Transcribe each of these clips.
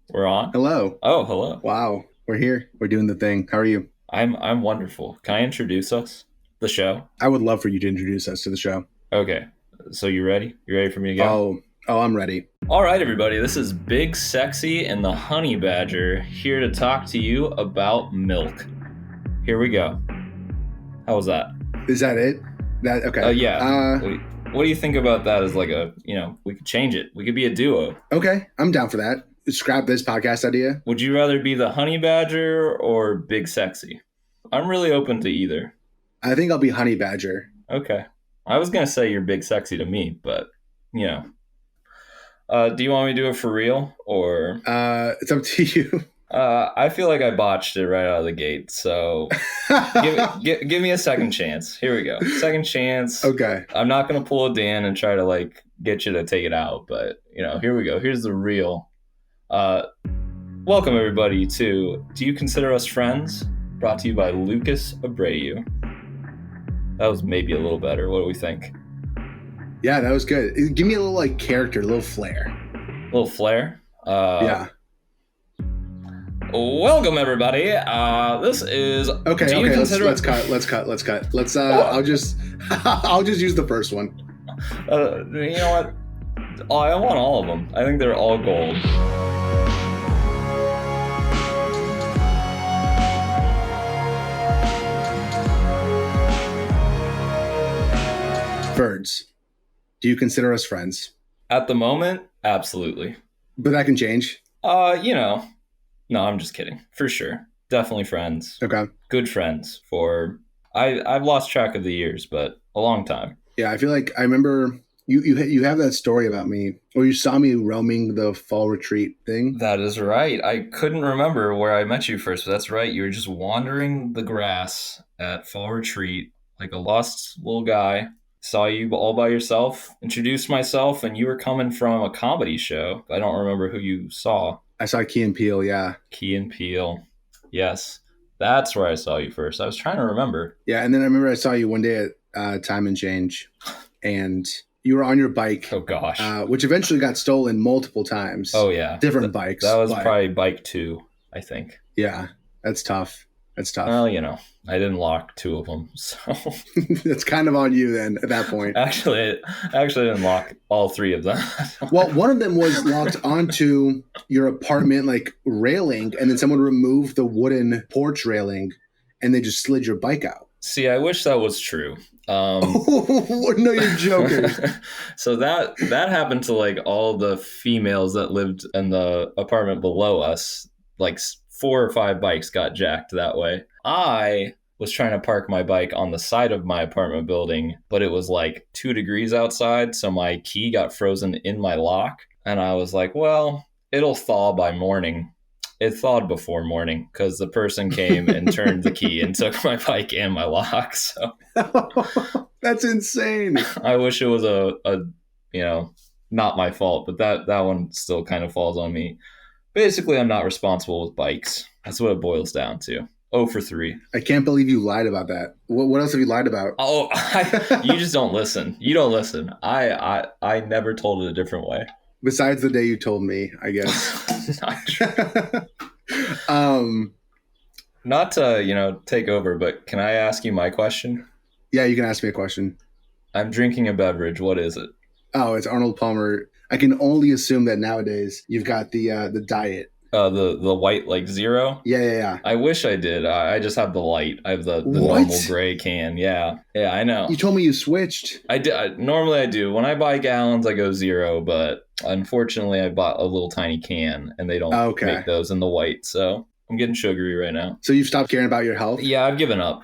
We're on. Hello. Oh, hello. Wow. We're here. We're doing the thing. How are you? I'm wonderful. Can I introduce us? The show? I would love for you to introduce us to the show. Okay. So you ready? You ready for me to go? Oh, I'm ready. All right, everybody. This is Big Sexy and the Honey Badger here to talk to you about milk. Here we go. How was that? Is that it? That okay. Yeah. What do you think about that as like we could change it. We could be a duo. Okay. I'm down for that. Scrap this podcast idea. Would you rather be the Honey Badger or Big Sexy? I'm really open to either. I think I'll be Honey Badger. Okay. I was going to say you're Big Sexy to me, but, do you want me to do it for real or? It's up to you. I feel like I botched it right out of the gate, so give me a second chance. Here we go. Second chance. Okay. I'm not going to pull a Dan and try to get you to take it out, but here we go. Here's the real. Welcome everybody to Do You Consider Us Friends? Brought to you by Lucas Abreu. That was maybe a little better. What do we think? Yeah, that was good. Give me a little character, a little flair. A little flair? Yeah. Welcome everybody. This is okay. Let's cut. I'll just use the first one. You know what? I want all of them. I think they're all gold. Birds. Do you consider us friends? At the moment, absolutely. But that can change. No, I'm just kidding. For sure. Definitely friends. Okay. Good friends for I've lost track of the years, but a long time. Yeah, I feel like I remember you have that story about me, or you saw me roaming the fall retreat thing. That is right. I couldn't remember where I met you first, but that's right. You were just wandering the grass at fall retreat like a lost little guy. Saw you all by yourself, introduced myself, and you were coming from a comedy show. I don't remember who you saw. I saw Key and Peele, yeah. Key and Peele. Yes. That's where I saw you first. I was trying to remember. Yeah, and then I remember I saw you one day at Time and Change, and you were on your bike. Oh, gosh. Which eventually got stolen multiple times. Oh, yeah. Different bikes. That was probably bike 2, I think. Yeah, that's tough. Well, I didn't lock 2 of them, so it's kind of on you then at that point. Actually, I didn't lock all 3 of them. Well, one of them was locked onto your apartment railing, and then someone removed the wooden porch railing, and they just slid your bike out. See, I wish that was true. No, you're joking. So that happened to all the females that lived in the apartment below us. 4 or 5 bikes got jacked that way. I was trying to park my bike on the side of my apartment building, but it was 2 degrees outside, so my key got frozen in my lock. And I was like, well, it'll thaw by morning. It thawed before morning because the person came and turned the key and took my bike and my lock. So that's insane. I wish it was a not my fault, but that one still kind of falls on me. Basically, I'm not responsible with bikes. That's what it boils down to. 0 for 3. I can't believe you lied about that. What else have you lied about? Oh, you just don't listen. You don't listen. I never told it a different way. Besides the day you told me, I guess. Not to take over, but can I ask you my question? Yeah, you can ask me a question. I'm drinking a beverage. What is it? Oh, it's Arnold Palmer. I can only assume that nowadays you've got the diet. The white zero? Yeah. I wish I did. I just have the light. I have the normal gray can. Yeah, I know. You told me you switched. I did. Normally I do. When I buy gallons, I go 0, but unfortunately I bought a little tiny can, and they don't make those in the white, so I'm getting sugary right now. So you've stopped caring about your health? Yeah, I've given up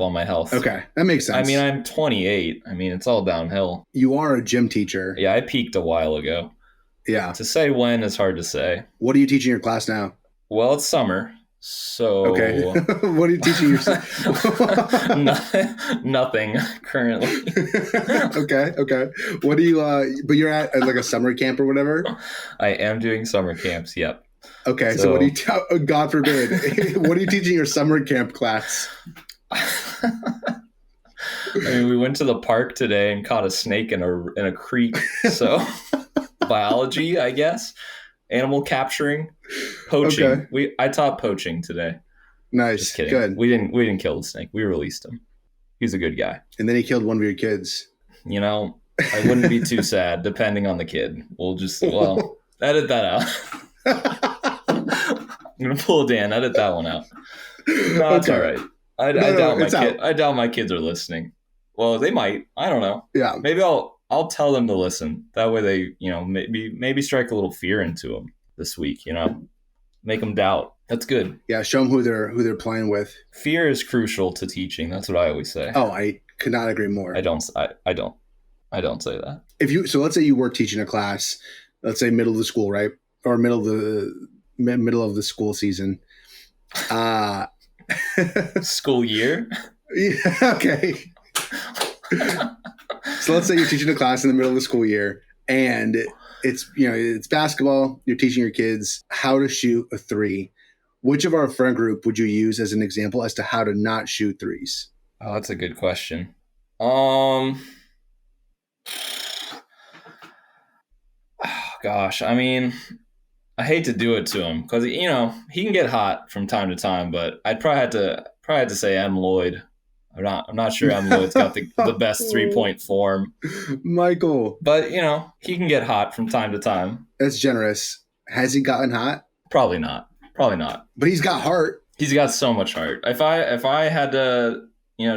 on my health. Okay, that makes sense. I mean, I'm 28. I mean, it's all downhill. You are a gym teacher. Yeah, I peaked a while ago. Yeah. To say when is hard to say. What are you teaching your class now? Well, it's summer, so... Okay. What are you teaching yourself? Nothing currently. Okay. What do you... but you're at a summer camp or whatever? I am doing summer camps, yep. Okay, so what do you... God forbid. What are you teaching your summer camp class? I mean, we went to the park today and caught a snake in a creek, so... biology, I guess. animal capturing, poaching. Okay. I taught poaching today. Nice. Just kidding. Good. We didn't kill the snake. We released him. He's a good guy. And then he killed one of your kids. You know, I wouldn't be too sad, depending on the kid. We'll just edit that out. I'm gonna pull Dan. Edit that one out. No, it's all right. I doubt my kids are listening. Well, they might. I don't know. Yeah. Maybe I'll tell them to listen. That way they, maybe strike a little fear into them this week. Make them doubt. That's good. Yeah. Show them who they're playing with. Fear is crucial to teaching. That's what I always say. Oh, I could not agree more. I don't say that. Let's say you were teaching a class, let's say middle of the school, right? Or middle of the school season. School year? Yeah, okay. So let's say you're teaching a class in the middle of the school year and it's basketball. You're teaching your kids how to shoot a three. Which of our friend group would you use as an example as to how to not shoot threes? Oh, that's a good question. Oh, gosh. I mean, I hate to do it to him because he can get hot from time to time, but I'd probably have to say M. Lloyd. I'm not sure M. Lloyd's got the best 3-point form, Michael. But he can get hot from time to time. That's generous. Has he gotten hot? Probably not. But he's got heart. He's got so much heart. If I had to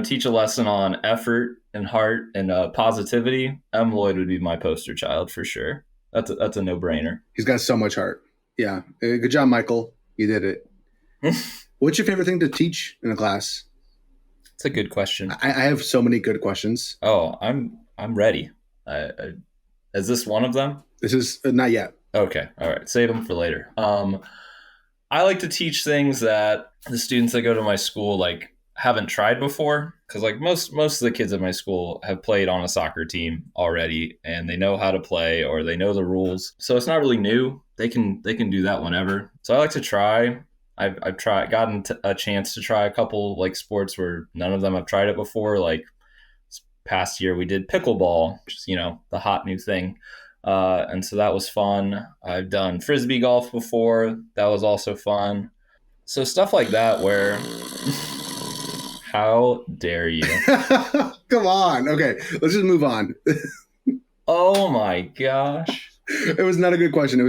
teach a lesson on effort and heart and positivity, M. Lloyd would be my poster child for sure. That's a no-brainer. He's got so much heart. Yeah. Good job, Michael. You did it. What's your favorite thing to teach in a class? It's a good question. I have so many good questions. Oh, I'm ready. Is this one of them? This is not yet. Okay. All right. Save them for later. I like to teach things that the students that go to my school haven't tried before, because most of the kids at my school have played on a soccer team already and they know how to play or they know the rules. So it's not really new. They can do that whenever. So I like to try. I've gotten a chance to try a couple sports where none of them have tried it before. This past year we did pickleball, which is the hot new thing. And so that was fun. I've done frisbee golf before. That was also fun. So stuff like that where how dare you? Come on. Okay, let's just move on. Oh my gosh. It was not a good question.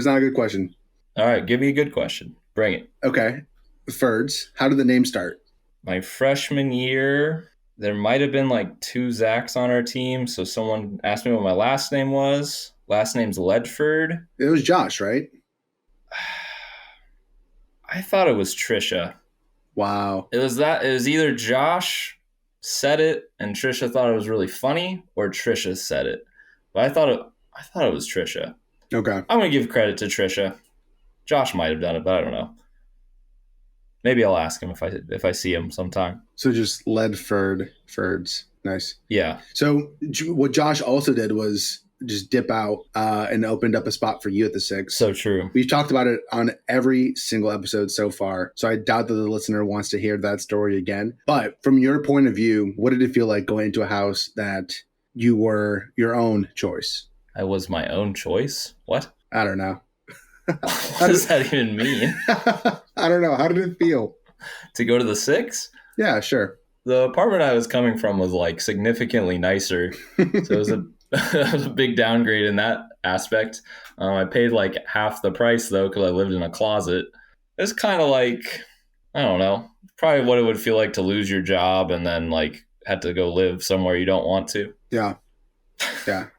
All right, give me a good question. Bring it. Okay. Ferds. How did the name start? My freshman year, there might have been 2 Zachs on our team. So someone asked me what my last name was. Last name's Ledford. It was Josh, right? I thought it was Trisha. Wow. It was either Josh said it and Trisha thought it was really funny, or Trisha said it. But I thought it was Trisha. Okay. I'm going to give credit to Trisha. Josh might have done it, but I don't know. Maybe I'll ask him if I see him sometime. So just Ferds. Nice. Yeah. So what Josh also did was just dip out and opened up a spot for you at the 6. So true. We've talked about it on every single episode so far, so I doubt that the listener wants to hear that story again. But from your point of view, what did it feel like going into a house that you were your own choice? I was my own choice? What? I don't know. What does that even mean? I don't know. How did it feel? To go to the 6? Yeah, sure. The apartment I was coming from was significantly nicer. So it was a big downgrade in that aspect. I paid half the price though because I lived in a closet. It's kind of I don't know, probably what it would feel like to lose your job and then had to go live somewhere you don't want to. Yeah.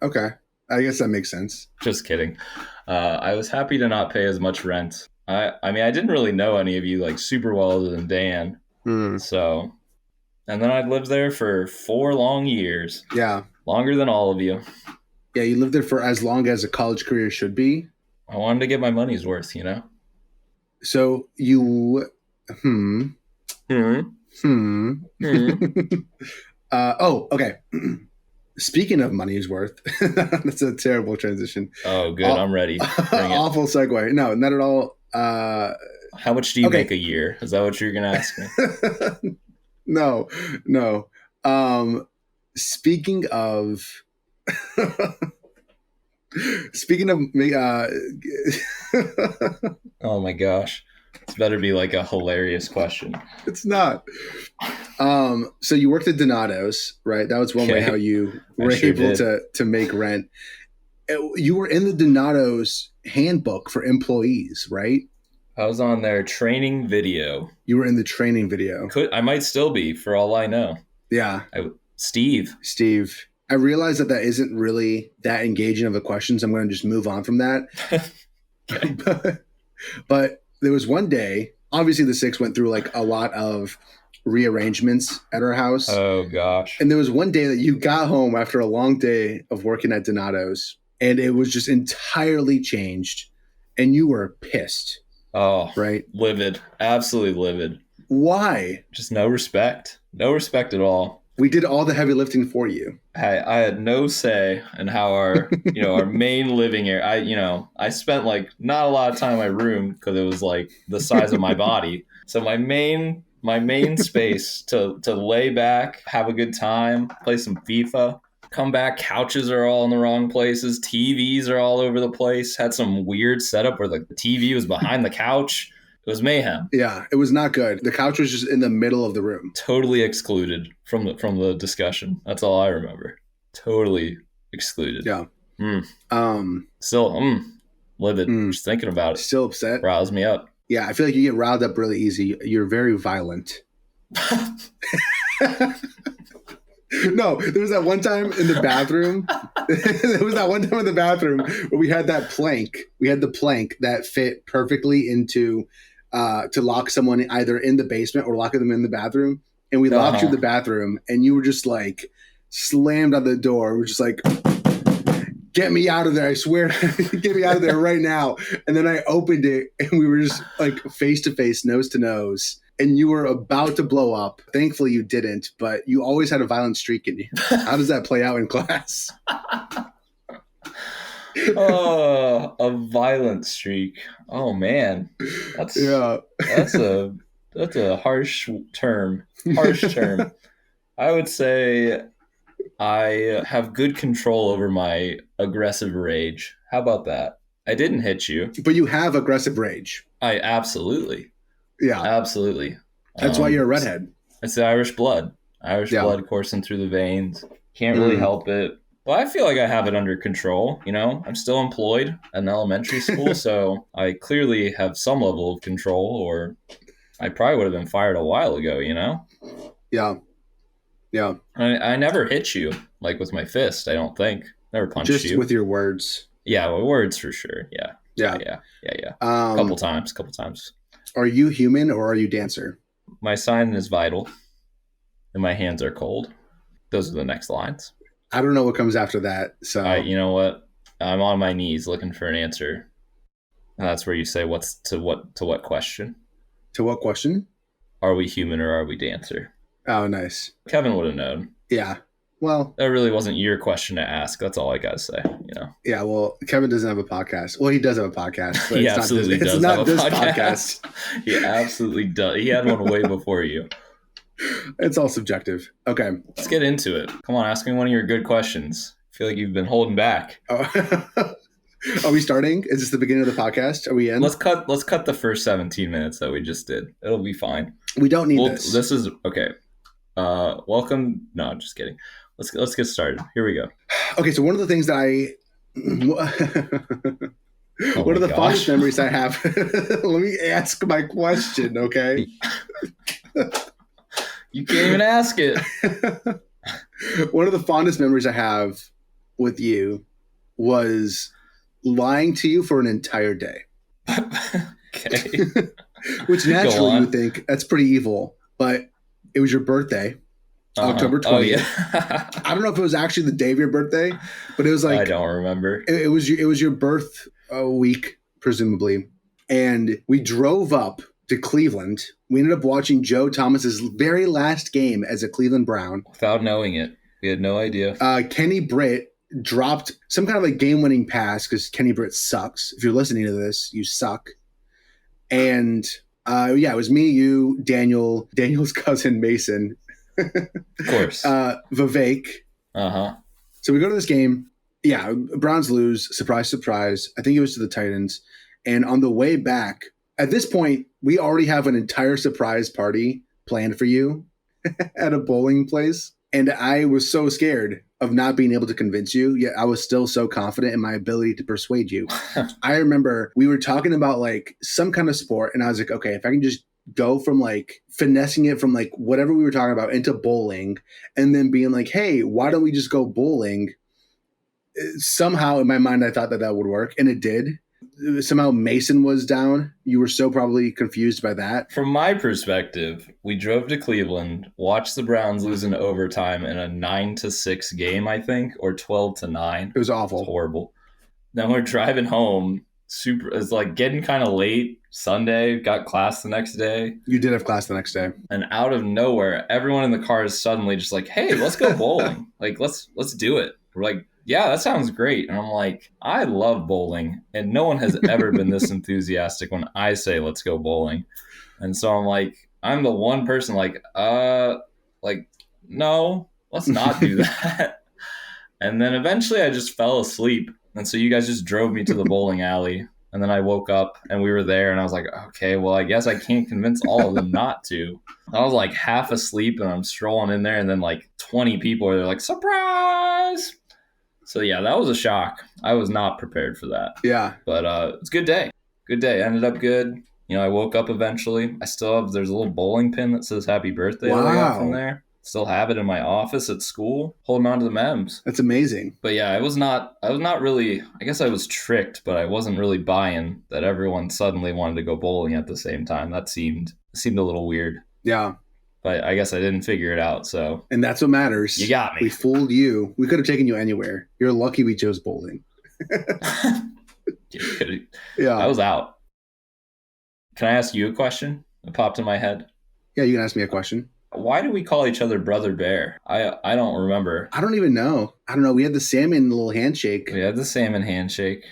Okay. I guess that makes sense. Just kidding. I was happy to not pay as much rent. I mean, I didn't really know any of you super well other than Dan. So, and then I lived there for 4 long years. Yeah. Longer than all of you. Yeah, you lived there for as long as a college career should be. I wanted to get my money's worth, So you, oh, okay. Speaking of money's worth, that's a terrible transition. Oh, good. I'm ready. Bring it. Awful segue. No, not at all. How much do you make a year? Is that what you're going to ask me? No. Speaking of, Speaking of Oh my gosh. This better be like a hilarious question. it's not. So you worked at Donato's, right? That was one way Okay. how you I were sure able did. to make rent. You were in the Donato's handbook for employees, right? I was on their training video. You were in the training video. I might still be for all I know. Yeah, Steve. Steve. I realize that isn't really that engaging of a question, so I'm going to just move on from that. Okay. But there was one day, obviously the six went through like a lot of rearrangements at our house. Oh gosh. And there was one day that you got home after a long day of working at Donato's and it was just entirely changed and you were pissed. Oh, right? Livid. Absolutely livid. Why? Just no respect. No respect at all. We did all the heavy lifting for you. I had no say in how our our main living area. I spent like not a lot of time in my room because it was like the size of my body. So my main space to lay back, have a good time, play some FIFA, come back. Couches are all in the wrong places. TVs are all over the place. Had some weird setup where the TV was behind the couch. It was mayhem. Yeah, it was not good. The couch was just in the middle of the room. Totally excluded from the discussion. That's all I remember. Totally excluded. Yeah. Still, livid. Just thinking about it. Still upset. Riles me up. Yeah, I feel like you get riled up really easy. You're very violent. No, there was that one time in the bathroom. Where we had that plank. We had the plank that fit perfectly into to lock someone either in the basement or lock them in the bathroom. And we locked you in the bathroom, and you were just like slammed on the door. We're just like, get me out of there. I swear, get me out of there right now. And then I opened it, and we were just like face to face, nose to nose. And you were about to blow up. Thankfully, you didn't, but you always had a violent streak in you. How does that play out in class? Oh, a violent streak. Oh man, that's a harsh term. I would say I have good control over my aggressive rage. How about that? I didn't hit you, but you have aggressive rage. I absolutely. Yeah, absolutely. That's why you're a redhead. It's the Irish blood. Blood coursing through the veins. Can't really help it. But I feel like I have it under control. I'm still employed in elementary school, so I clearly have some level of control, or I probably would have been fired a while ago, Yeah. Yeah. I never hit you, like with my fist, I don't think. Never punched you. Just with your words. Yeah, well, words for sure. Yeah. Couple times. Are you human or are you dancer? My sign is vital, and my hands are cold. Those are the next lines. I don't know what comes after that. So you know what? I'm on my knees looking for an answer. And that's where you say, "What's to what question?" To what question? Are we human or are we dancer? Oh, nice. Kevin would have known. Yeah. Well, that really wasn't your question to ask. That's all I gotta say. Yeah. Well, Kevin doesn't have a podcast. Well, he does have a podcast. But He absolutely does. It's not this podcast. He absolutely does. He had one way before you. It's all subjective. Okay. Let's get into it. Come on, ask me one of your good questions. I feel like you've been holding back. Are we starting? Is this the beginning of the podcast? Are we in? Let's cut the first 17 minutes that we just did. It'll be fine. We don't need this. This is okay. Welcome. No, I'm just kidding. Let's get started. Here we go. Okay, so one of the things that one of the fondest memories I have. Let me ask my question, okay? You can't even ask it. One of the fondest memories I have with you was lying to you for an entire day. Okay. Which naturally you would think that's pretty evil, but it was your birthday, October 20th. Oh, yeah. I don't know if it was actually the day of your birthday, but it was like, I don't remember. It was your birth week, presumably. And we drove up to Cleveland. We ended up watching Joe Thomas's very last game as a Cleveland Brown. Without knowing it. We had no idea. Kenny Britt dropped some kind of like game-winning pass because Kenny Britt sucks. If you're listening to this, you suck. And it was me, you, Daniel's cousin Mason. Of course. Vivek. Uh-huh. So we go to this game, Yeah, Browns lose. Surprise, surprise. I think it was to the Titans. And on the way back, at this point, we already have an entire surprise party planned for you at a bowling place. And I was so scared of not being able to convince you, yet I was still so confident in my ability to persuade you. I remember we were talking about like some kind of sport, and I was like, okay, if I can just go from like finessing it from like whatever we were talking about into bowling, and then being like, hey, why don't we just go bowling? Somehow in my mind, I thought that that would work, and it did. Somehow Mason was down. You were so probably confused by that. From my perspective, we drove to Cleveland, watched the Browns lose in overtime in a 9-6 game, I think, or 12-9. It was awful. It's horrible. Then we're driving home. It's like getting kind of late. Sunday, got class the next day. You did have class the next day. And out of nowhere, everyone in the car is suddenly just like, hey, let's go bowling. Like, let's do it. We're like, yeah, that sounds great. And I'm like, I love bowling. And no one has ever been this enthusiastic when I say, let's go bowling. And so I'm like, I'm the one person like, no, let's not do that. And then eventually I just fell asleep. And so you guys just drove me to the bowling alley. And then I woke up and we were there. And I was like, okay, well, I guess I can't convince all of them not to. I was like half asleep and I'm strolling in there. And then like 20 people are there like, surprise. So yeah, that was a shock. I was not prepared for that. Yeah. But it's a good day. Good day. Ended up good. You know, I woke up eventually. I still have, there's a little bowling pin that says happy birthday that I got from there. Still have it in my office at school. Holding on to the memes. That's amazing. But yeah, I was not really, I guess I was tricked, but I wasn't really buying that everyone suddenly wanted to go bowling at the same time. That seemed a little weird. Yeah. But I guess I didn't figure it out, so. And that's what matters. You got me. We fooled you. We could have taken you anywhere. You're lucky we chose bowling. Yeah. I was out. Can I ask you a question? It popped in my head. Yeah, you can ask me a question. Why do we call each other Brother Bear? I don't remember. I don't even know. I don't know. We had the salmon little handshake. We had the salmon handshake.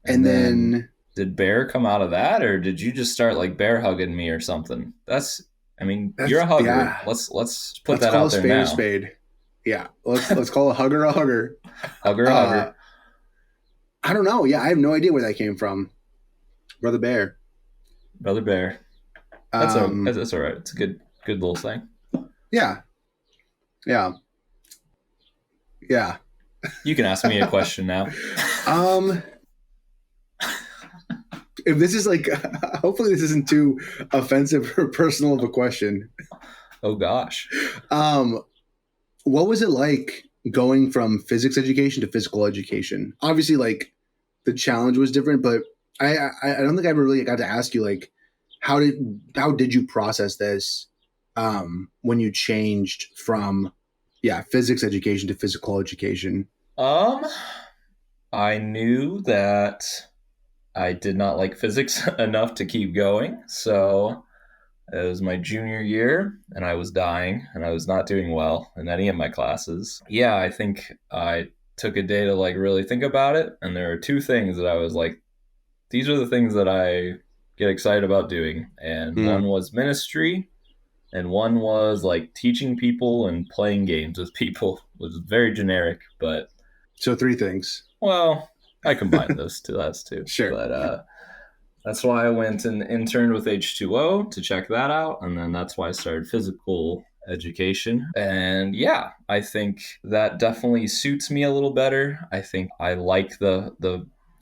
And then did Bear come out of that, or did you just start like bear hugging me or something? You're a hugger. Yeah. Let's put that out there now. Let's call a spade a spade. Yeah. Let's call a hugger a hugger. Hugger a hugger. I don't know. Yeah, I have no idea where that came from. Brother Bear. Brother Bear. That's all right. It's a good little thing. Yeah. Yeah. Yeah. You can ask me a question now. If this is like, hopefully this isn't too offensive or personal of a question. Oh gosh. What was it like going from physics education to physical education? Obviously, like the challenge was different, but I don't think I ever really got to ask you like, how did you process this when you changed from physics education to physical education? I knew that I did not like physics enough to keep going. So it was my junior year and I was dying and I was not doing well in any of my classes. Yeah, I think I took a day to like really think about it. And there are two things that I was like, these are the things that I get excited about doing. And one was ministry and one was like teaching people and playing games with people. It was very generic, but. So 3 things. Well, I combined those two. That's two. Sure. But that's why I went and interned with H2O to check that out. And then that's why I started physical education. And yeah, I think that definitely suits me a little better. I think I like the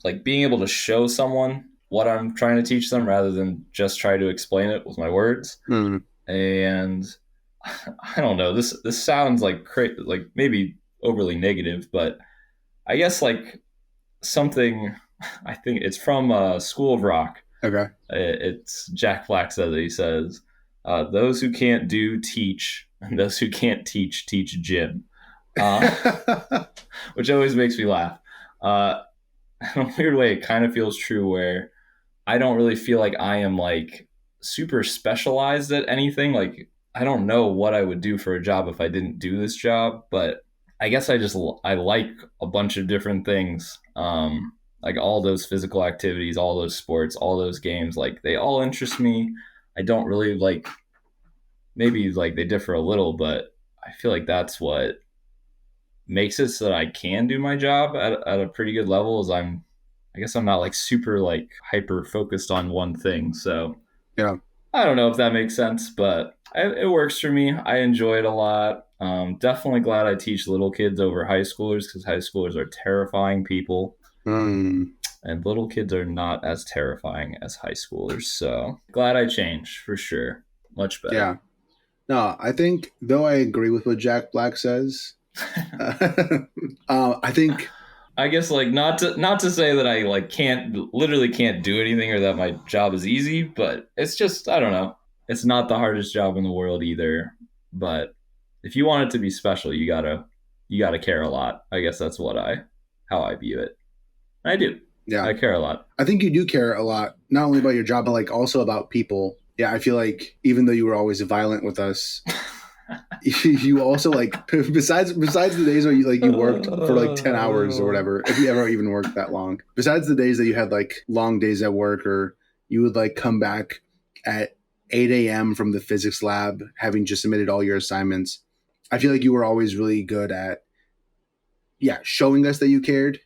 like being able to show someone what I'm trying to teach them rather than just try to explain it with my words. And I don't know, this sounds like like maybe overly negative, but I guess like something, I think it's from School of Rock. Okay. It's Jack Black says it. He says, those who can't do, teach, and those who can't teach gym. Which always makes me laugh. In a weird way, it kind of feels true where I don't really feel like I am like super specialized at anything. Like, I don't know what I would do for a job if I didn't do this job, but I guess I like a bunch of different things. Like all those physical activities, all those sports, all those games, like they all interest me. I don't really like, maybe like they differ a little, but I feel like that's what makes it so that I can do my job at a pretty good level is I guess I'm not like super like hyper focused on one thing. So Yeah. I don't know if that makes sense, but it works for me. I enjoy it a lot. Definitely glad I teach little kids over high schoolers because high schoolers are terrifying people. Mm, And little kids are not as terrifying as high schoolers. So glad I changed for sure. Much better. yeah. No, I think though I agree with what Jack Black says. I think I guess like not to say that I like can't do anything or that my job is easy, but it's just I don't know. It's not the hardest job in the world either. But if you want it to be special, you gotta care a lot. I guess that's how I view it. I do. yeah, I care a lot. I think you do care a lot, not only about your job, but like also about people. Yeah, I feel like even though you were always violent with us, you also like besides the days where you worked for like 10 hours or whatever, if you ever even worked that long, besides the days that you had like long days at work, or you would like come back at 8 a.m. from the physics lab having just submitted all your assignments, I feel like you were always really good at showing us that you cared.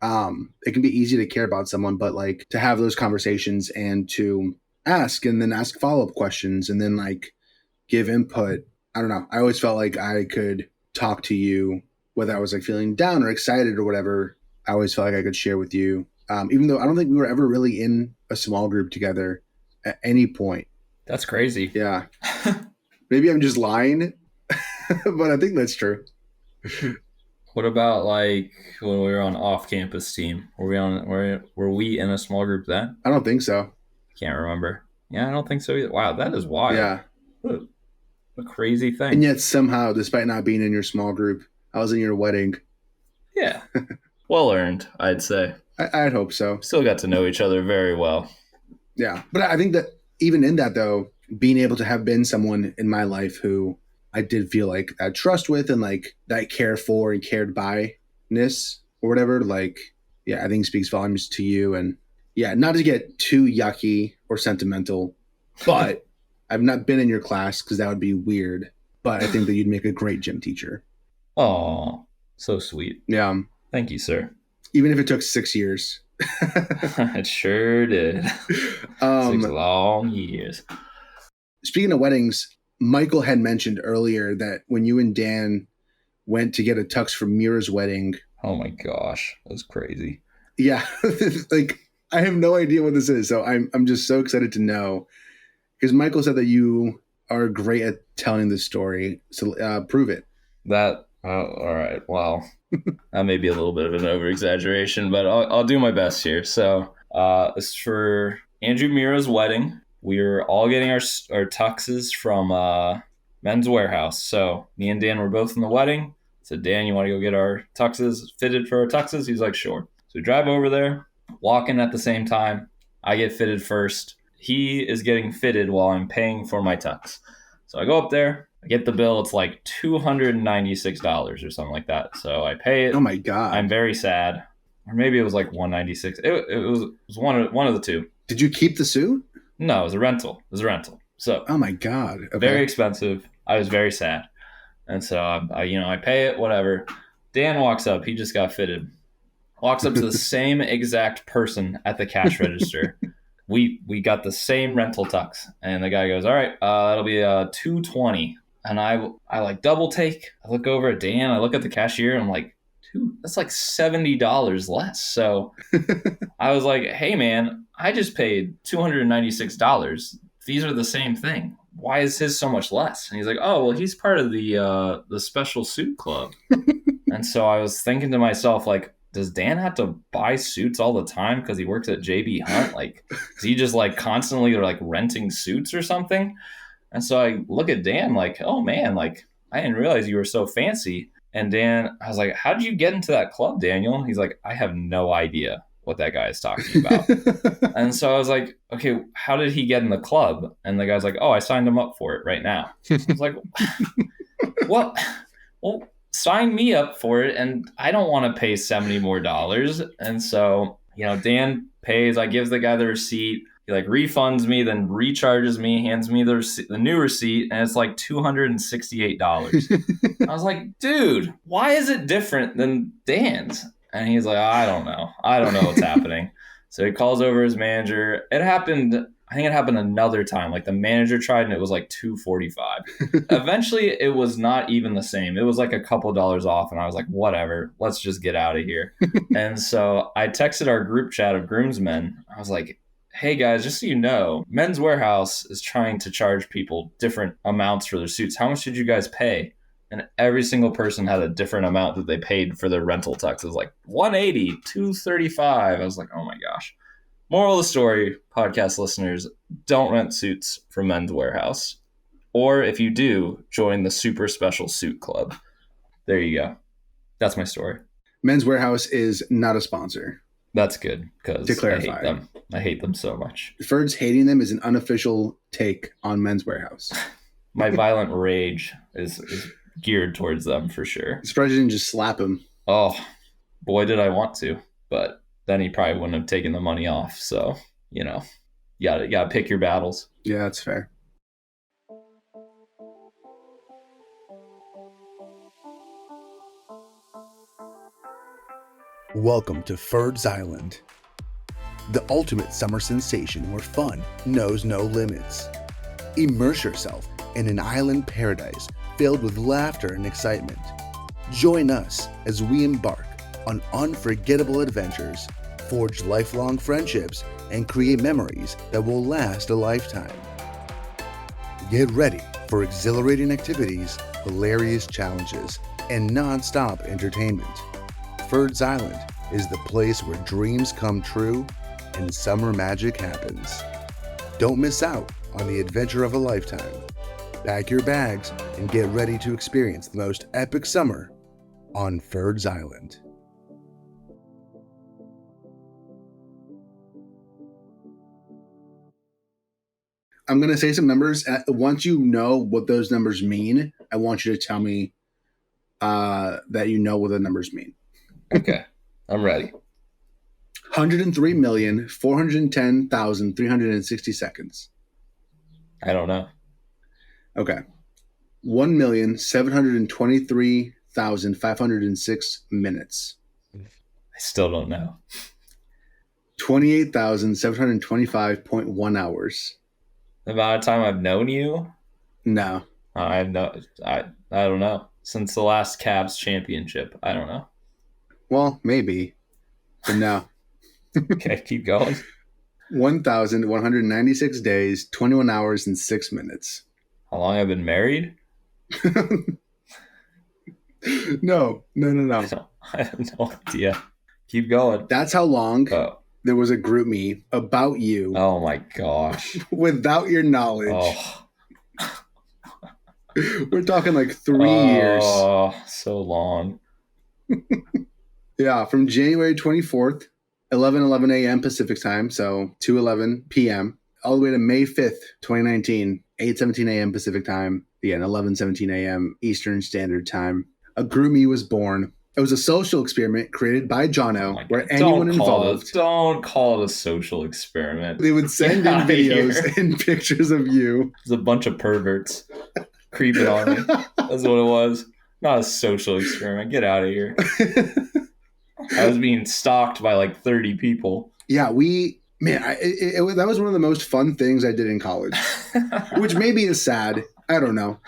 It can be easy to care about someone, but like to have those conversations and to ask and then ask follow-up questions and then like give input. I don't know. I always felt like I could talk to you, whether I was like feeling down or excited or whatever. I always felt like I could share with you. Even though I don't think we were ever really in a small group together at any point. That's crazy. Yeah. Maybe I'm just lying, but I think that's true. What about like when we were on off-campus team? Were we in a small group then? I don't think so. Can't remember. Yeah, I don't think so either. Wow, that is wild. Yeah. What a crazy thing. And yet somehow, despite not being in your small group, I was in your wedding. Yeah. Well earned, I'd say. I'd hope so. Still got to know each other very well. Yeah. But I think that even in that, though, being able to have been someone in my life who I did feel like I trust with and like that care for and cared by-ness or whatever, like, yeah, I think speaks volumes to you. And yeah, not to get too yucky or sentimental, but I've not been in your class because that would be weird. But I think that you'd make a great gym teacher. Oh, so sweet. Yeah. Thank you, sir. Even if it took 6 years. It sure did. 6 long years. Speaking of weddings, Michael had mentioned earlier that when you and Dan went to get a tux for Mira's wedding. Oh my gosh, that was crazy. Yeah, like I have no idea what this is, so I'm just so excited to know because Michael said that you are great at telling this story. So prove it. All right. Well, that may be a little bit of an over exaggeration, but I'll do my best here. So it's for Andrew Mira's wedding. We were all getting our tuxes from Men's Warehouse. So me and Dan were both in the wedding. I said, Dan, you want to go get our tuxes fitted for our tuxes? He's like, sure. So we drive over there, walk in at the same time. I get fitted first. He is getting fitted while I'm paying for my tux. So I go up there. I get the bill. It's like $296 or something like that. So I pay it. Oh my God. I'm very sad. Or maybe it was like $196. It was one of the two. Did you keep the suit? No, it was a rental. So oh my God. Okay. Very expensive. I was very sad. And so I pay it, whatever. Dan walks up. He just got fitted. Walks up to the same exact person at the cash register. We got the same rental tux. And the guy goes, all right, that'll be $220. And I like double take. I look over at Dan. I look at the cashier. And I'm like, dude, that's like $70 less. So I was like, hey, man, I just paid $296. These are the same thing. Why is his so much less? And he's like, oh, well, he's part of the special suit club. And so I was thinking to myself, like, does Dan have to buy suits all the time because he works at JB Hunt? Like, is he just like constantly like renting suits or something? And so I look at Dan like, oh man, like I didn't realize you were so fancy. And Dan, I was like, how did you get into that club, Daniel? He's like, I have no idea what that guy is talking about. And so I was like, okay, how did he get in the club? And the guy's like, oh, I signed him up for it right now. I was like, what? Well, sign me up for it. And I don't want to pay $70 more. And so, Dan pays, I gives the guy the receipt. He like refunds me, then recharges me, hands me the new receipt, and it's like $268. I was like, dude, why is it different than Dan's? And he's like, I don't know. I don't know what's happening. So he calls over his manager. I think it happened another time. Like the manager tried and it was like $245. Eventually it was not even the same. It was like a couple dollars off. And I was like, whatever, let's just get out of here. And so I texted our group chat of groomsmen. I was like, hey guys, just so you know, Men's Warehouse is trying to charge people different amounts for their suits. How much did you guys pay? And every single person had a different amount that they paid for their rental tux. It was like 180, 235. I was like, oh my gosh. Moral of the story, podcast listeners, don't rent suits from Men's Warehouse. Or if you do, join the super special suit club. There you go. That's my story. Men's Warehouse is not a sponsor. That's good because I hate them. I hate them so much. Ferd's hating them is an unofficial take on Men's Warehouse. My violent rage is geared towards them for sure. This president just slap him. Oh, boy, did I want to. But then he probably wouldn't have taken the money off. So, you gotta pick your battles. Yeah, that's fair. Welcome to Ferd's Island, the ultimate summer sensation where fun knows no limits. Immerse yourself in an island paradise filled with laughter and excitement. Join us as we embark on unforgettable adventures, forge lifelong friendships, and create memories that will last a lifetime. Get ready for exhilarating activities, hilarious challenges, and non-stop entertainment. Ferd's Island is the place where dreams come true and summer magic happens. Don't miss out on the adventure of a lifetime. Pack your bags and get ready to experience the most epic summer on Ferd's Island. I'm going to say some numbers. Once you know what those numbers mean, I want you to tell me that you know what the numbers mean. Okay, I'm ready. 103,410,360 seconds. I don't know. Okay. 1,723,506 minutes. I still don't know. 28,725.1 hours. The amount of time I've known you? No. I don't know. Since the last Cavs championship, I don't know. Well, maybe, but no. Okay, keep going. 1,196 days, 21 hours, and 6 minutes. How long I've been married? No. I have no idea. Keep going. That's how long there was a group me about you. Oh my gosh. Without your knowledge. Oh. We're talking like 3 years. Oh, so long. Yeah, from January 24th, 11:11 a.m. Pacific time, so 2:11 p.m., all the way to May 5th, 2019, 8:17 a.m. Pacific time, again, 11:17 a.m. Eastern Standard Time. A GroupMe was born. It was a social experiment created by Jono, where anyone involved... Don't call it a social experiment. They would send in videos and pictures of you. There's a bunch of perverts creeping on me. That's what it was. Not a social experiment. Get out of here. I was being stalked by like 30 people. Yeah, that was one of the most fun things I did in college, which maybe is sad. I don't know.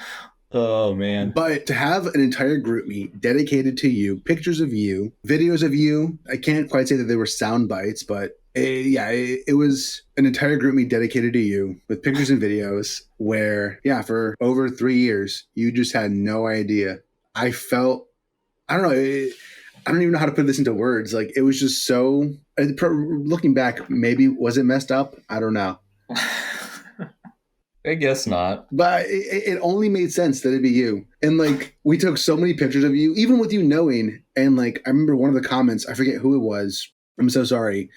Oh, man. But to have an entire group meet dedicated to you, pictures of you, videos of you, I can't quite say that they were sound bites, but it was an entire group meet dedicated to you with pictures and videos where, for over 3 years, you just had no idea. I felt, I don't know, I don't even know how to put this into words. Like, it was just so, looking back, maybe was it messed up? I don't know. I guess not. But it only made sense that it'd be you. And like, we took so many pictures of you, even with you knowing. And like, I remember one of the comments, I forget who it was. I'm so sorry.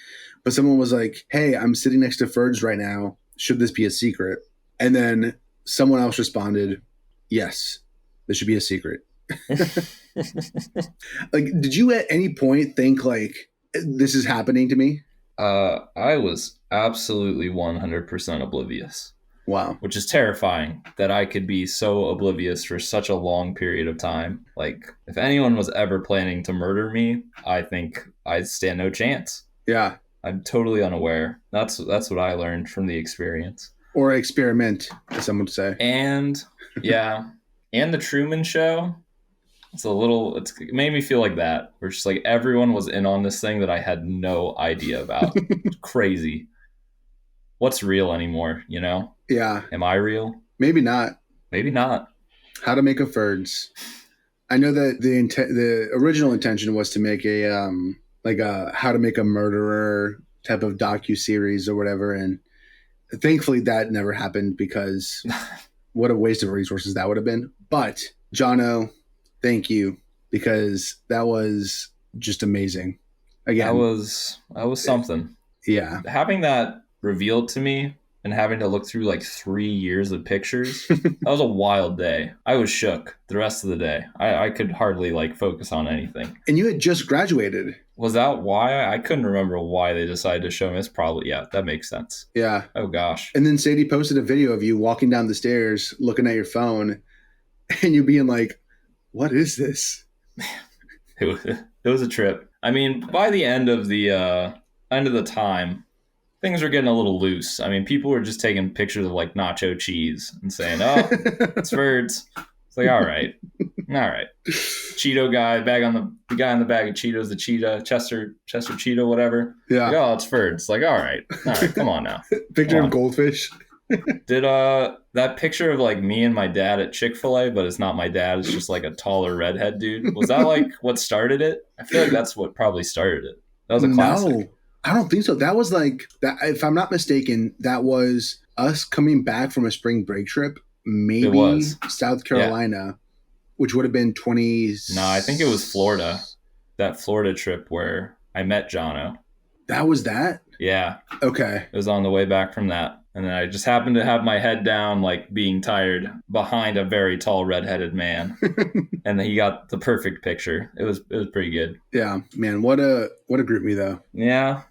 But someone was like, hey, I'm sitting next to Ferd's right now. Should this be a secret? And then someone else responded, yes, this should be a secret. Like, did you at any point think like, this is happening to me? I was absolutely 100% oblivious, Wow. which is terrifying that I could be so oblivious for such a long period of time. Like, if anyone was ever planning to murder me, I think I'd stand no chance. Yeah. I'm totally unaware. That's what I learned from the experience. Or experiment, as some would say. And yeah, and the Truman Show. It made me feel like that. Where just like everyone was in on this thing that I had no idea about. It's crazy. What's real anymore, you know? Yeah. Am I real? Maybe not. Maybe not. How to Make a Ferds. I know that the original intention was to make a like a How to Make a Murderer type of docu-series or whatever, and thankfully that never happened because what a waste of resources that would have been. But Jono, thank you, because that was just amazing. Again, That was something. Yeah. Having that revealed to me and having to look through like 3 years of pictures, that was a wild day. I was shook the rest of the day. I could hardly like focus on anything. And you had just graduated. Was that why? I couldn't remember why they decided to show me. It's probably, yeah, that makes sense. Yeah. Oh gosh. And then Sadie posted a video of you walking down the stairs looking at your phone and you being like, what is this? It was a trip. I mean, by the end of the time, things were getting a little loose. I mean, people were just taking pictures of like nacho cheese and saying, "Oh, it's birds." It's like, all right. Cheeto guy, the guy on the bag of Cheetos, the cheetah, Chester Cheeto, whatever. Yeah. Like, oh, it's birds. Like, all right, come on now. Picture of goldfish. Did that picture of like me and my dad at Chick-fil-A, but it's not my dad, it's just like a taller redhead dude. Was that like what started it? I feel like that's what probably started it. That was a classic. No, I don't think so. That was like that. If I'm not mistaken, that was us coming back from a spring break trip, maybe South Carolina, which would have been 20. No, I think it was Florida. That Florida trip where I met Jono. That was that? Yeah. Okay. It was on the way back from that. And then I just happened to have my head down, like being tired, behind a very tall redheaded man. And he got the perfect picture. It was pretty good. Yeah, man, what a group me though. Yeah.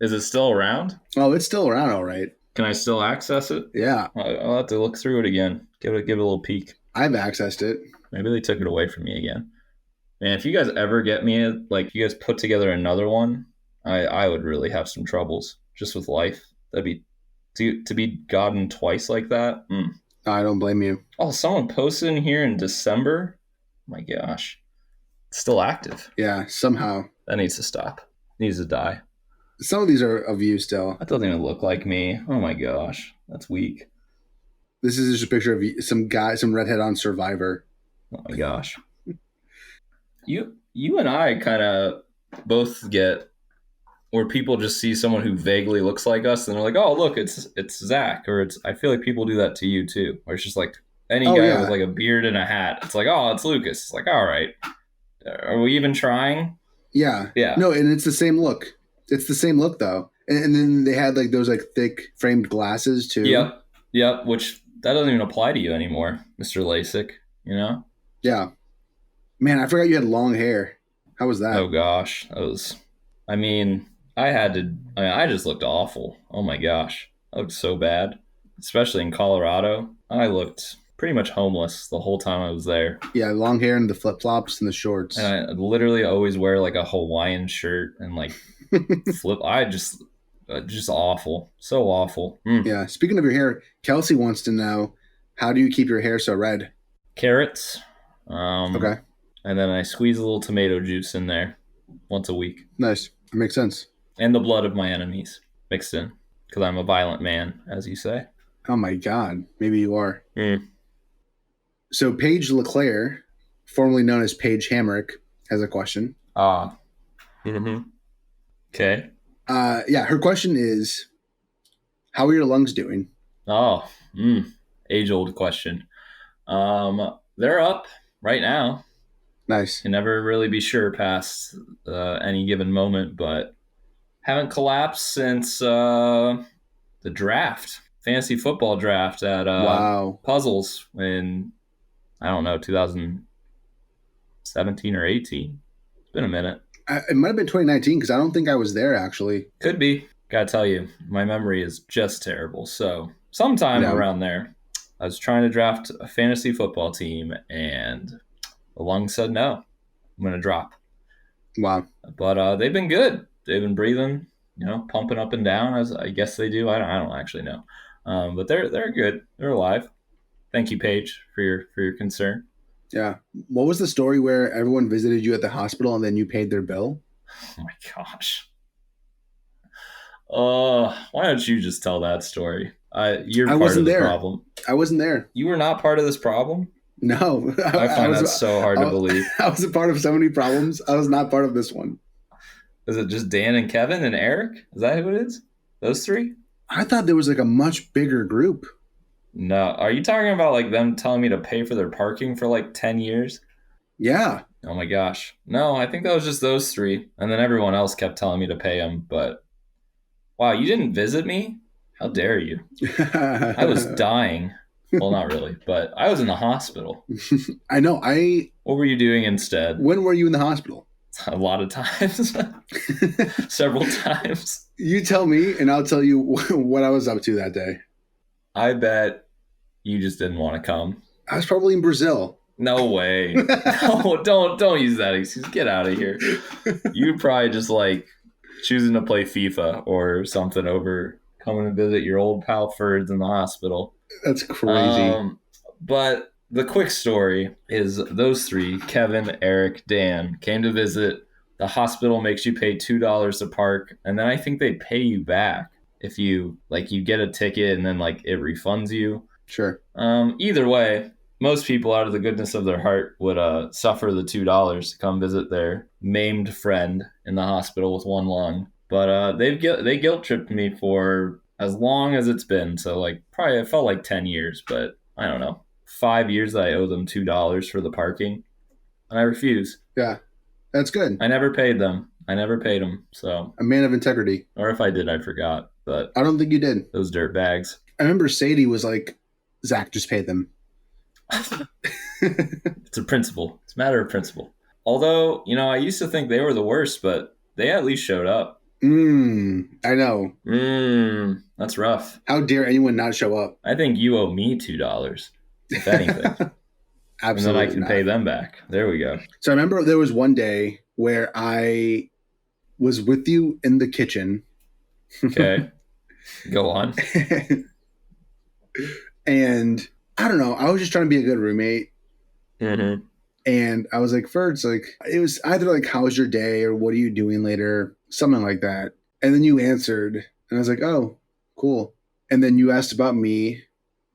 Is it still around? Oh, it's still around, all right. Can I still access it? Yeah. I'll have to look through it again. Give it a little peek. I've accessed it. Maybe they took it away from me again. Man, if you guys ever get me, like, you guys put together another one, I would really have some troubles just with life. That'd be to be gotten twice like that. I don't blame you. Oh, someone posted in here in December. Oh my gosh, it's still active. Yeah, somehow That needs to stop. It needs to die. Some of these are of you still. That doesn't even look like me. Oh my gosh, that's weak. This is just a picture of some guy, some redhead on Survivor. Oh my gosh. You and I kind of both get where people just see someone who vaguely looks like us and they're like, oh, look, it's Zach. Or I feel like people do that to you too. Where it's just like any guy with like a beard and a hat. It's like, oh, it's Lucas. It's like, all right. Are we even trying? Yeah. Yeah. No, and it's the same look. It's the same look though. And then they had like those like thick framed glasses too. Yep. Which that doesn't even apply to you anymore, Mr. LASIK, you know? Yeah. Man, I forgot you had long hair. How was that? Oh gosh. I just looked awful. Oh my gosh. I looked so bad. Especially in Colorado. I looked pretty much homeless the whole time I was there. Yeah, long hair and the flip-flops and the shorts. And I literally always wear like a Hawaiian shirt and like just awful. So awful. Yeah. Speaking of your hair, Kelsey wants to know, how do you keep your hair so red? Carrots. Okay. And then I squeeze a little tomato juice in there once a week. Nice. That makes sense. And the blood of my enemies mixed in. Because I'm a violent man, as you say. Oh my God. Maybe you are. Mm. So Paige LeClaire, formerly known as Paige Hamrick, has a question. Mm-hmm. Okay. Yeah, her question is, how are your lungs doing? Age-old question. They're up right now. Nice. Can never really be sure past any given moment, but haven't collapsed since the draft, fantasy football draft at Puzzles in, I don't know, 2017 or 18. It's been a minute. It might have been 2019 because I don't think I was there actually. Could be. Gotta tell you, my memory is just terrible. So, sometime Yeah. around there, I was trying to draft a fantasy football team, and the lungs said no. I'm gonna drop. Wow. But they've been good. They've been breathing, pumping up and down as I guess they do. I don't actually know, but they're good. They're alive. Thank you, Paige, for your concern. Yeah. What was the story where everyone visited you at the hospital and then you paid their bill? Oh my gosh. Why don't you just tell that story? You're I part of wasn't the there. problem. I wasn't there. You were not part of this problem? No. I find that so hard to believe. I was a part of so many problems. I was not part of this one. Is it just Dan and Kevin and Eric? Is that who it is? Those three? I thought there was like a much bigger group. No. Are you talking about like them telling me to pay for their parking for like 10 years? Yeah. Oh my gosh. No, I think that was just those three. And then everyone else kept telling me to pay them. But wow, you didn't visit me? How dare you? I was dying. Well, not really, but I was in the hospital. I know. What were you doing instead? When were you in the hospital? A lot of times. Several times. You tell me, and I'll tell you what I was up to that day. I bet you just didn't want to come. I was probably in Brazil. No way. No, don't use that excuse. Get out of here. You'd probably just like choosing to play FIFA or something over coming to visit your old pal Ferds in the hospital. That's crazy. But the quick story is those three, Kevin, Eric, Dan, came to visit. The hospital makes you pay $2 to park, and then I think they pay you back if you get a ticket and then like it refunds you. Sure. Either way, most people out of the goodness of their heart would suffer the $2 to come visit their maimed friend in the hospital with one lung. But they guilt tripped me for as long as it's been. So like probably it felt like 10 years, but I don't know. 5 years that I owe them $2 for the parking, and I refuse. Yeah, that's good. I never paid them. So a man of integrity. Or if I did, I forgot. But I don't think you did. Those dirt bags. I remember Sadie was like, "Zach, just pay them." It's a principle. It's a matter of principle. Although, I used to think they were the worst, but they at least showed up. I know. That's rough. How dare anyone not show up? I think you owe me $2, if anything. Absolutely. And then I can pay them back. There we go. So I remember there was one day where I was with you in the kitchen. Okay. Go on. And I don't know. I was just trying to be a good roommate. Mm-hmm. And I was like, Ferds, like, it was either like, how's your day or what are you doing later? Something like that. And then you answered and I was like, oh, cool. And then you asked about me.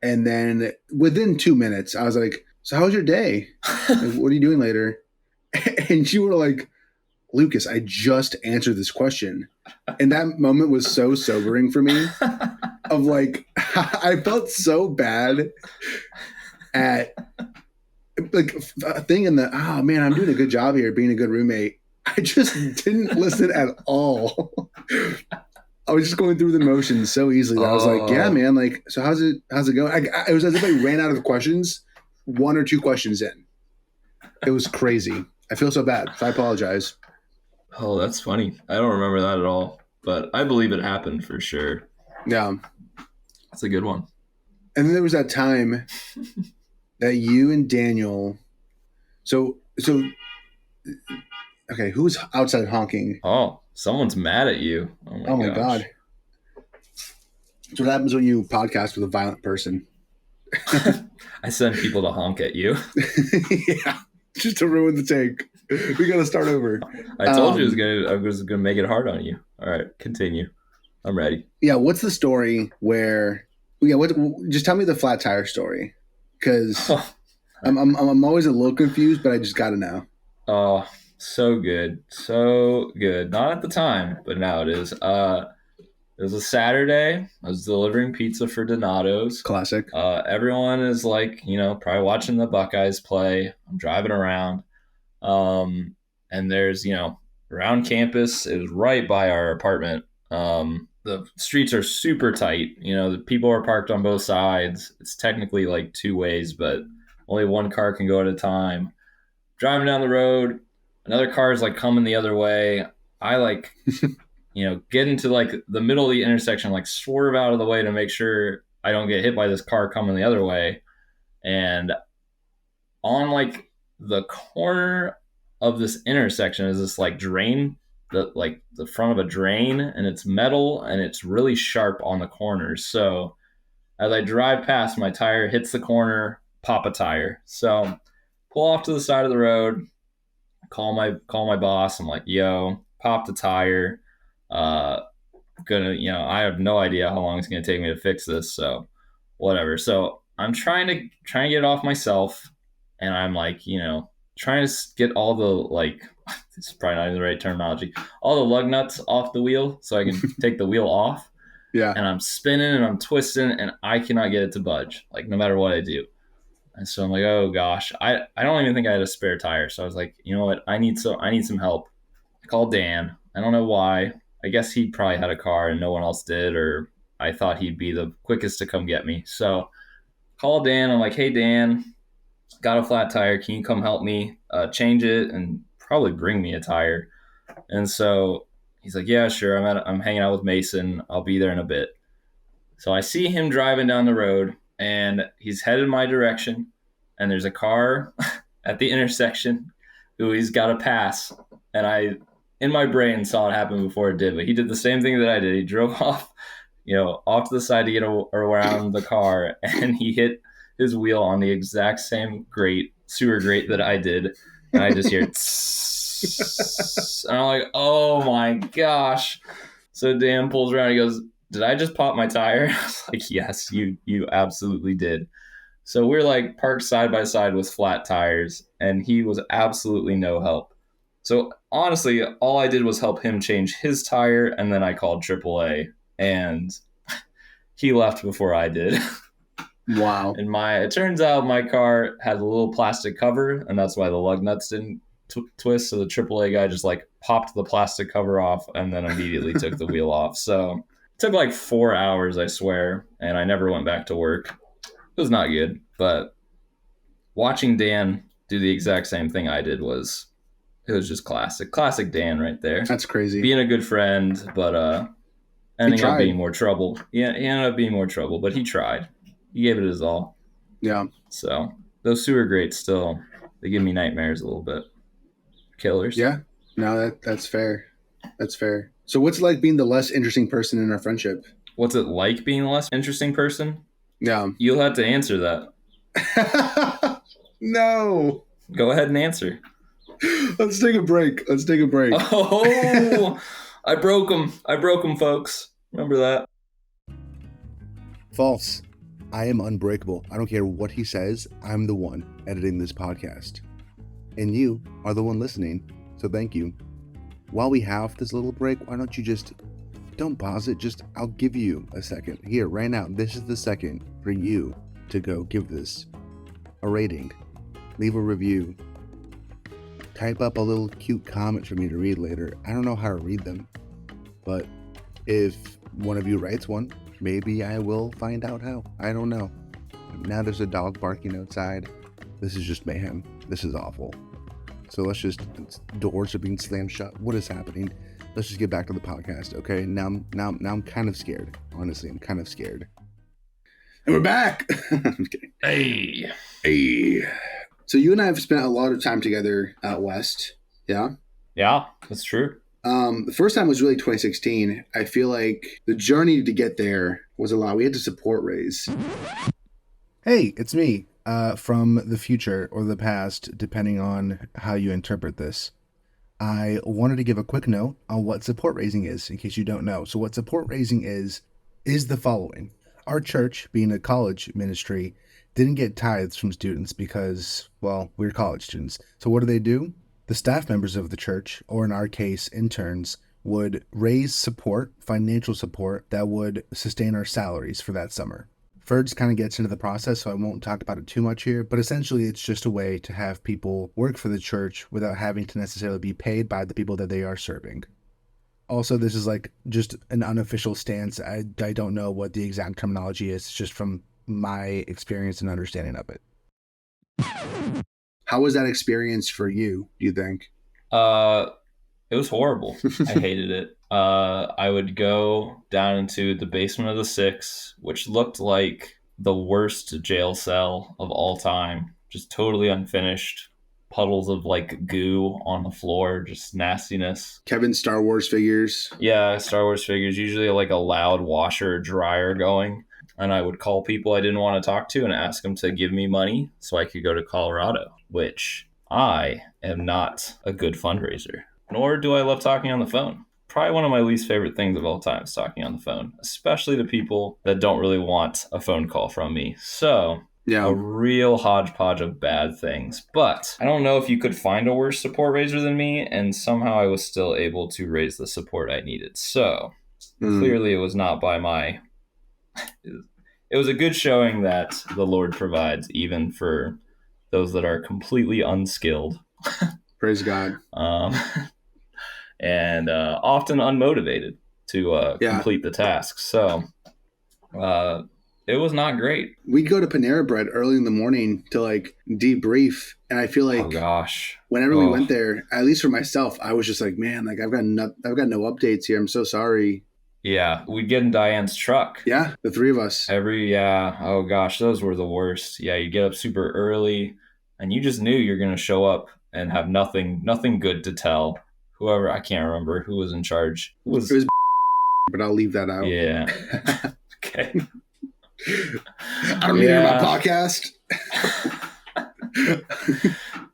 And then within 2 minutes, I was like, so how's your day? Like, what are you doing later? And you were like, Lucas, I just answered this question. And that moment was so sobering for me of like, I felt so bad at like a thing in the, oh man, I'm doing a good job here being a good roommate. I just didn't listen at all. I was just going through the motions so easily that I was like, yeah, man, like, so how's it going? It was as if I ran out of questions 1 or 2 questions in. It was crazy. I feel so bad. So I apologize. Oh, that's funny. I don't remember that at all, but I believe it happened for sure. Yeah. That's a good one. And then there was that time that you and Daniel, so okay, who's outside honking? Oh, someone's mad at you. Oh my God. That's what happens when you podcast with a violent person. I send people to honk at you. Yeah, just to ruin the take. We got to start over. I told you I was gonna make it hard on you. All right, continue. I'm ready. Yeah, what's the story where? Yeah, just tell me the flat tire story, because I'm always a little confused, but I just got to know. Oh, so good, so good. Not at the time, but now it is. It was a Saturday. I was delivering pizza for Donato's. Classic. Everyone is like, probably watching the Buckeyes play. I'm driving around. And there's, around campus. It was right by our apartment. The streets are super tight. The people are parked on both sides. It's technically like 2 ways, but only one car can go at a time. Driving down the road, another car is like coming the other way. I like... get into like the middle of the intersection, like swerve out of the way to make sure I don't get hit by this car coming the other way. And on like the corner of this intersection is this like drain, the front of a drain, and it's metal and it's really sharp on the corners. So as I drive past, my tire hits the corner, pop a tire. So pull off to the side of the road, call my boss. I'm like, yo, popped a tire. Uh, I have no idea how long it's gonna take me to fix this. So whatever. So I'm trying to get it off myself, and I'm like, trying to get all the like, this is probably not even the right terminology, all the lug nuts off the wheel so I can take the wheel off. Yeah. And I'm spinning and I'm twisting and I cannot get it to budge, like no matter what I do. And so I'm like, oh gosh, I don't even think I had a spare tire. So I was like, you know what? I need some help. I called Dan. I don't know why. I guess he probably had a car and no one else did, or I thought he'd be the quickest to come get me. So call Dan. I'm like, hey Dan, got a flat tire. Can you come help me change it and probably bring me a tire? And so he's like, yeah, sure. I'm hanging out with Mason. I'll be there in a bit. So I see him driving down the road and he's headed my direction. And there's a car at the intersection who he's got to pass. And I, in my brain, saw it happen before it did. But he did the same thing that I did. He drove off, off to the side to get around the car. And he hit his wheel on the exact same sewer grate that I did. And I just hear and I'm like, oh my gosh. So Dan pulls around. He goes, did I just pop my tire? I was like, yes, you absolutely did. So we're like parked side by side with flat tires, and he was absolutely no help. So honestly, all I did was help him change his tire, and then I called AAA, and he left before I did. Wow. And it turns out my car had a little plastic cover, and that's why the lug nuts didn't twist. So the AAA guy just like popped the plastic cover off and then immediately took the wheel off. So it took like 4 hours, I swear, and I never went back to work. It was not good, but watching Dan do the exact same thing I did was just classic Dan right there. That's crazy. Being a good friend, but ending up being more trouble. Yeah, he ended up being more trouble, but he tried. He gave it his all. Yeah. So those sewer grates still, they give me nightmares a little bit. Killers. Yeah. No, that's fair. That's fair. So what's it like being the less interesting person in our friendship? What's it like being a less interesting person? Yeah. You'll have to answer that. No. Go ahead and answer. Let's take a break. Oh, I broke him, folks. Remember that? False. I am unbreakable. I don't care what he says. I'm the one editing this podcast. And you are the one listening. So thank you. While we have this little break, why don't you don't pause it. I'll give you a second. Here, right now, this is the second for you to go give this a rating. Leave a review. Type up a little cute comment for me to read later. I don't know how to read them. But if one of you writes one, maybe I will find out how. I don't know. Now there's a dog barking outside. This is just mayhem. This is awful. So doors are being slammed shut. What is happening? Let's just get back to the podcast, okay? Now I'm kind of scared. Honestly, I'm kind of scared. And we're back. I'm kidding. Hey. So you and I have spent a lot of time together out west. Yeah? Yeah, that's true. The first time was really 2016. I feel like the journey to get there was a lot. We had to support raise. Hey, it's me from the future or the past, depending on how you interpret this. I wanted to give a quick note on what support raising is, in case you don't know. So what support raising is the following. Our church, being a college ministry, didn't get tithes from students because, well, we're college students. So what do? The staff members of the church, or in our case, interns, would raise support, financial support, that would sustain our salaries for that summer. Ferds kind of gets into the process, so I won't talk about it too much here, but essentially it's just a way to have people work for the church without having to necessarily be paid by the people that they are serving. Also, this is like just an unofficial stance. I don't know what the exact terminology is, it's just from my experience and understanding of it. How was that experience for you, do you think? It was horrible. I hated it. I would go down into the basement of the six, which looked like the worst jail cell of all time. Just totally unfinished. Puddles of like goo on the floor, just nastiness. Kevin's Star Wars figures. Yeah, Star Wars figures, usually like a loud washer or dryer going. And I would call people I didn't want to talk to and ask them to give me money so I could go to Colorado, which I am not a good fundraiser, nor do I love talking on the phone. Probably one of my least favorite things of all time is talking on the phone, especially to people that don't really want a phone call from me. So, Yeah. a real hodgepodge of bad things. But I don't know if you could find a worse support raiser than me, and somehow I was still able to raise the support I needed. So, clearly it was not by my. It was a good showing that the Lord provides, even for those that are completely unskilled. Praise God. And often unmotivated to complete the task. So it was not great. We'd go to Panera Bread early in the morning to like debrief, and I feel like, oh gosh, whenever we went there, at least for myself, I was just like, man, like I've got no updates here. I'm so sorry. Yeah, we'd get in Diane's truck. Yeah, the three of us. Oh gosh, those were the worst. Yeah, you get up super early, and you just knew you're gonna show up and have nothing good to tell. Whoever, I can't remember who was in charge. It was but I'll leave that out. Yeah. Okay. I don't need to hear my podcast.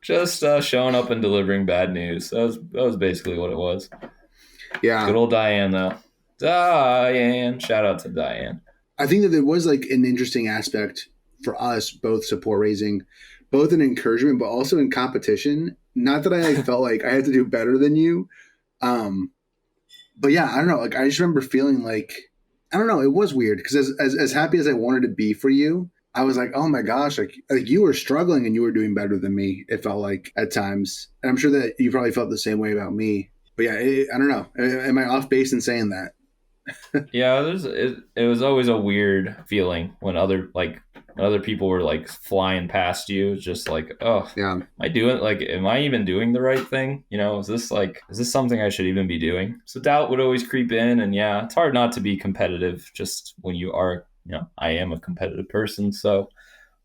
Just showing up and delivering bad news. That was basically what it was. Yeah. Good old Diane, though. Diane. Shout out to Diane. I think that there was like an interesting aspect for us, both support raising, both in encouragement, but also in competition. Not that I felt like I had to do better than you. But yeah, I don't know. Like, I just remember feeling like, I don't know. It was weird because as happy as I wanted to be for you, I was like, oh my gosh, like you were struggling and you were doing better than me. It felt like at times, and I'm sure that you probably felt the same way about me. But yeah, I don't know. Am I off base in saying that? Yeah, it was always a weird feeling when other people were like flying past you, just like, oh yeah, am I even doing the right thing? You know, is this something I should even be doing? So doubt would always creep in, and yeah, it's hard not to be competitive just when you are, I am a competitive person, so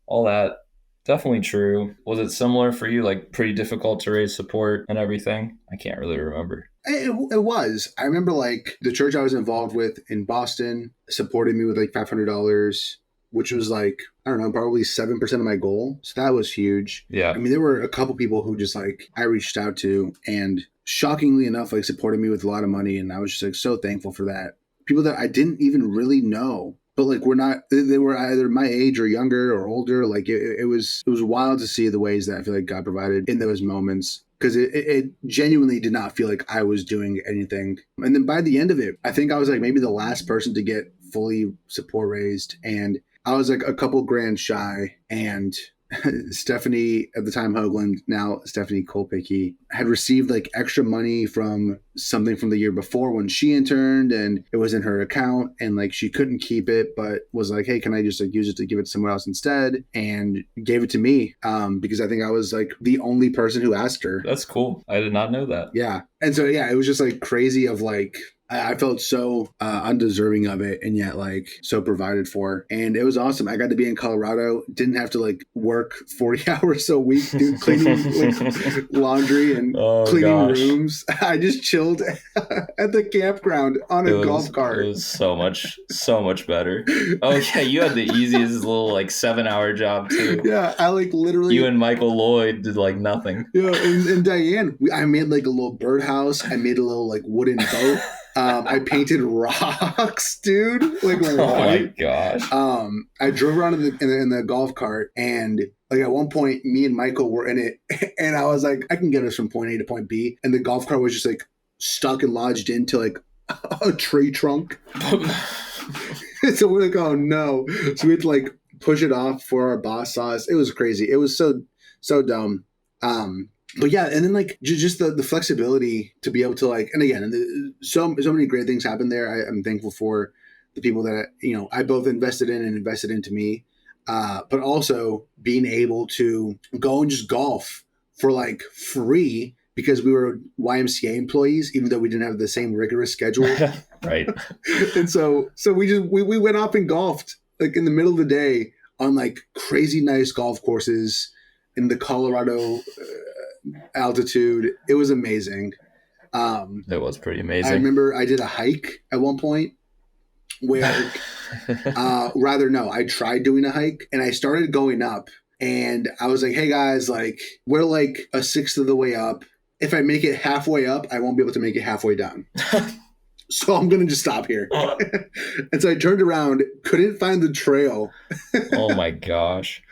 all that definitely true. Was it similar for you, like pretty difficult to raise support and everything? I can't really remember. It was. I remember like the church I was involved with in Boston supported me with like $500, which was like, I don't know, probably 7% of my goal. So that was huge. Yeah. I mean, there were a couple people who just like I reached out to and shockingly enough, like supported me with a lot of money. And I was just like so thankful for that. People that I didn't even really know, but like they were either my age or younger or older. Like it was wild to see the ways that I feel like God provided in those moments. Because it genuinely did not feel like I was doing anything. And then by the end of it, I think I was like maybe the last person to get fully support raised. And I was like a couple grand shy. And Stephanie, at the time Hoagland, now Stephanie Kolpicki, had received like extra money from something from the year before when she interned, and it was in her account, and like she couldn't keep it, but was like, hey, can I just like use it to give it to someone else instead? And gave it to me because I think I was like the only person who asked her. That's cool. I did not know that. Yeah. And so, yeah, it was just like crazy of like, I felt so undeserving of it, and yet like so provided for. And it was awesome. I got to be in Colorado, didn't have to like work 40 hours a week, cleaning like, laundry and cleaning rooms. I just chilled at the campground on a golf cart. It was so much better. Oh yeah, you had the easiest little like 7-hour job too. Yeah, I like literally. You and Michael Lloyd did like nothing. Yeah, and Diane, I made like a little birdhouse. I made a little like wooden boat. I painted rocks, dude. Like, oh my gosh. I drove around in the golf cart, and like at one point, me and Michael were in it, and I was like, I can get us from point A to point B, and the golf cart was just like stuck and lodged into like a tree trunk. So we're like, oh no! So we had to like push it off before our boss saw us. It was crazy. It was so dumb. But yeah, and then like just the flexibility to be able to like, and again, so many great things happened there. I'm thankful for the people that I both invested in and invested into me, but also being able to go and just golf for like free because we were YMCA employees, even though we didn't have the same rigorous schedule. Right. And so we went off and golfed like in the middle of the day on like crazy nice golf courses in the Colorado altitude. It was amazing. It was pretty I amazing. remember I did a hike at one point where, I tried doing a hike and I started going up and I was like, hey guys, like we're like a sixth of the way up. If I make it halfway up, I won't be able to make it halfway down. So I'm going to just stop here. And so I turned around, couldn't find the trail. Oh my gosh.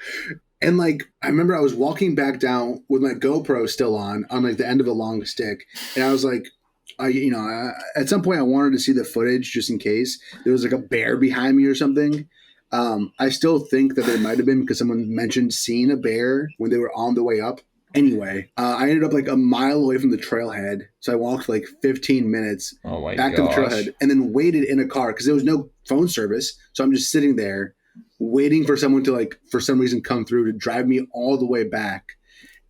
And like, I remember I was walking back down with my GoPro still on like the end of a long stick. And I was like, at some point I wanted to see the footage just in case there was like a bear behind me or something. I still think that there might have been because someone mentioned seeing a bear when they were on the way up. Anyway, I ended up like a mile away from the trailhead. So I walked like 15 minutes back to the trailhead and then waited in a car because there was no phone service. So I'm just sitting there waiting for someone to like, for some reason, come through to drive me all the way back.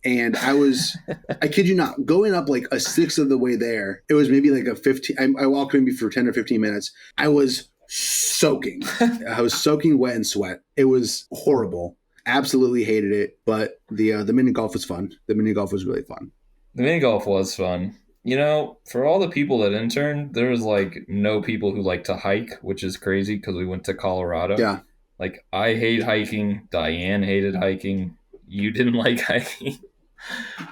And I was, I kid you not, going up like a sixth of the way there. It was maybe like a 15, I walked maybe for 10 or 15 minutes. I was soaking. I was soaking wet in sweat. It was horrible. Absolutely hated it. But the mini golf was fun. The mini golf was really fun. The mini golf was fun. You know, for all the people that interned, there was like no people who like to hike, which is crazy because we went to Colorado. Yeah. Like I hate hiking. Diane hated hiking. You didn't like hiking.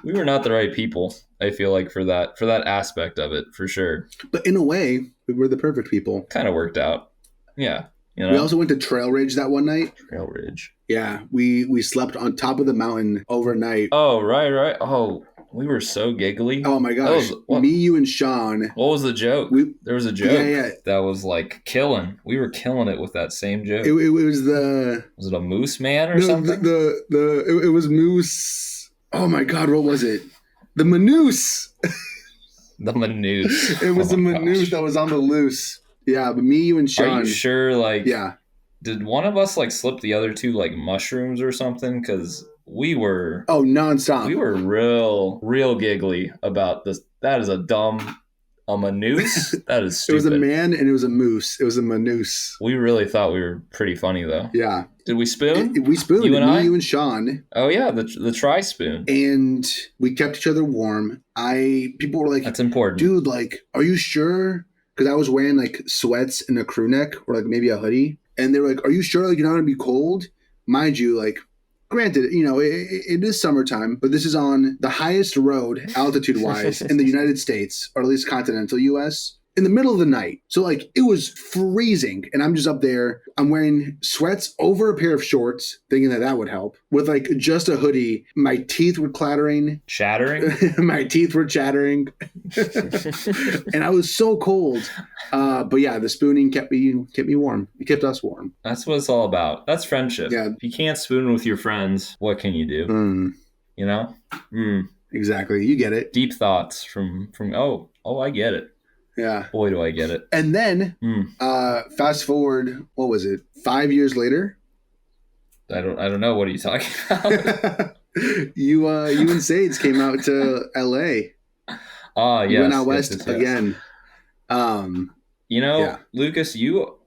We were not the right people, I feel like, for that aspect of it, for sure. But in a way, we were the perfect people. Kind of worked out. Yeah. You know? We also went to Trail Ridge that one night. Trail Ridge. Yeah. We slept on top of the mountain overnight. Oh, right. Oh, we were so giggly. Oh my gosh. Me, you, and Sean. What was the joke? There was a joke that was like killing. We were killing it with that same joke. It was the... Was it a moose man or something? It was moose... Oh my God, what was it? The Manoose. The Manoose. It was the Manoose that was on the loose. Yeah, but me, you, and Sean. Are you sure, like... Yeah. Did one of us, like, slip the other two, like, mushrooms or something? Because we were... Oh, nonstop. We were real giggly about this. That is a dumb... A Manoose? That is stupid. It was a man and it was a moose. It was a Manoose. We really thought we were pretty funny, though. Yeah. Did we spoon? We spooned. You and me, I? You and Sean. Oh, yeah, the tri-spoon. And we kept each other warm. People were like... That's important. Dude, like, are you sure? Because I was wearing, like, sweats and a crew neck or, like, maybe a hoodie. And they were like, are you sure, like, you're not going to be cold? Mind you, like... Granted, you know, it is summertime, but this is on the highest road, altitude-wise, in the United States, or at least continental U.S., in the middle of the night. So, like, it was freezing, and I'm just up there. I'm wearing sweats over a pair of shorts, thinking that would help, with, like, just a hoodie. My teeth were clattering. Chattering? My teeth were chattering. And I was so cold. But, yeah, the spooning kept me warm. It kept us warm. That's what it's all about. That's friendship. Yeah. If you can't spoon with your friends, what can you do? You know? Exactly. You get it. Deep thoughts from oh, I get it. Yeah. Boy, do I get it. And then, fast forward, what was it? 5 years later? I don't know. What are you talking about? You and Sades came out to L.A. Oh, yes. You went out west yes. again. You know, Lucas,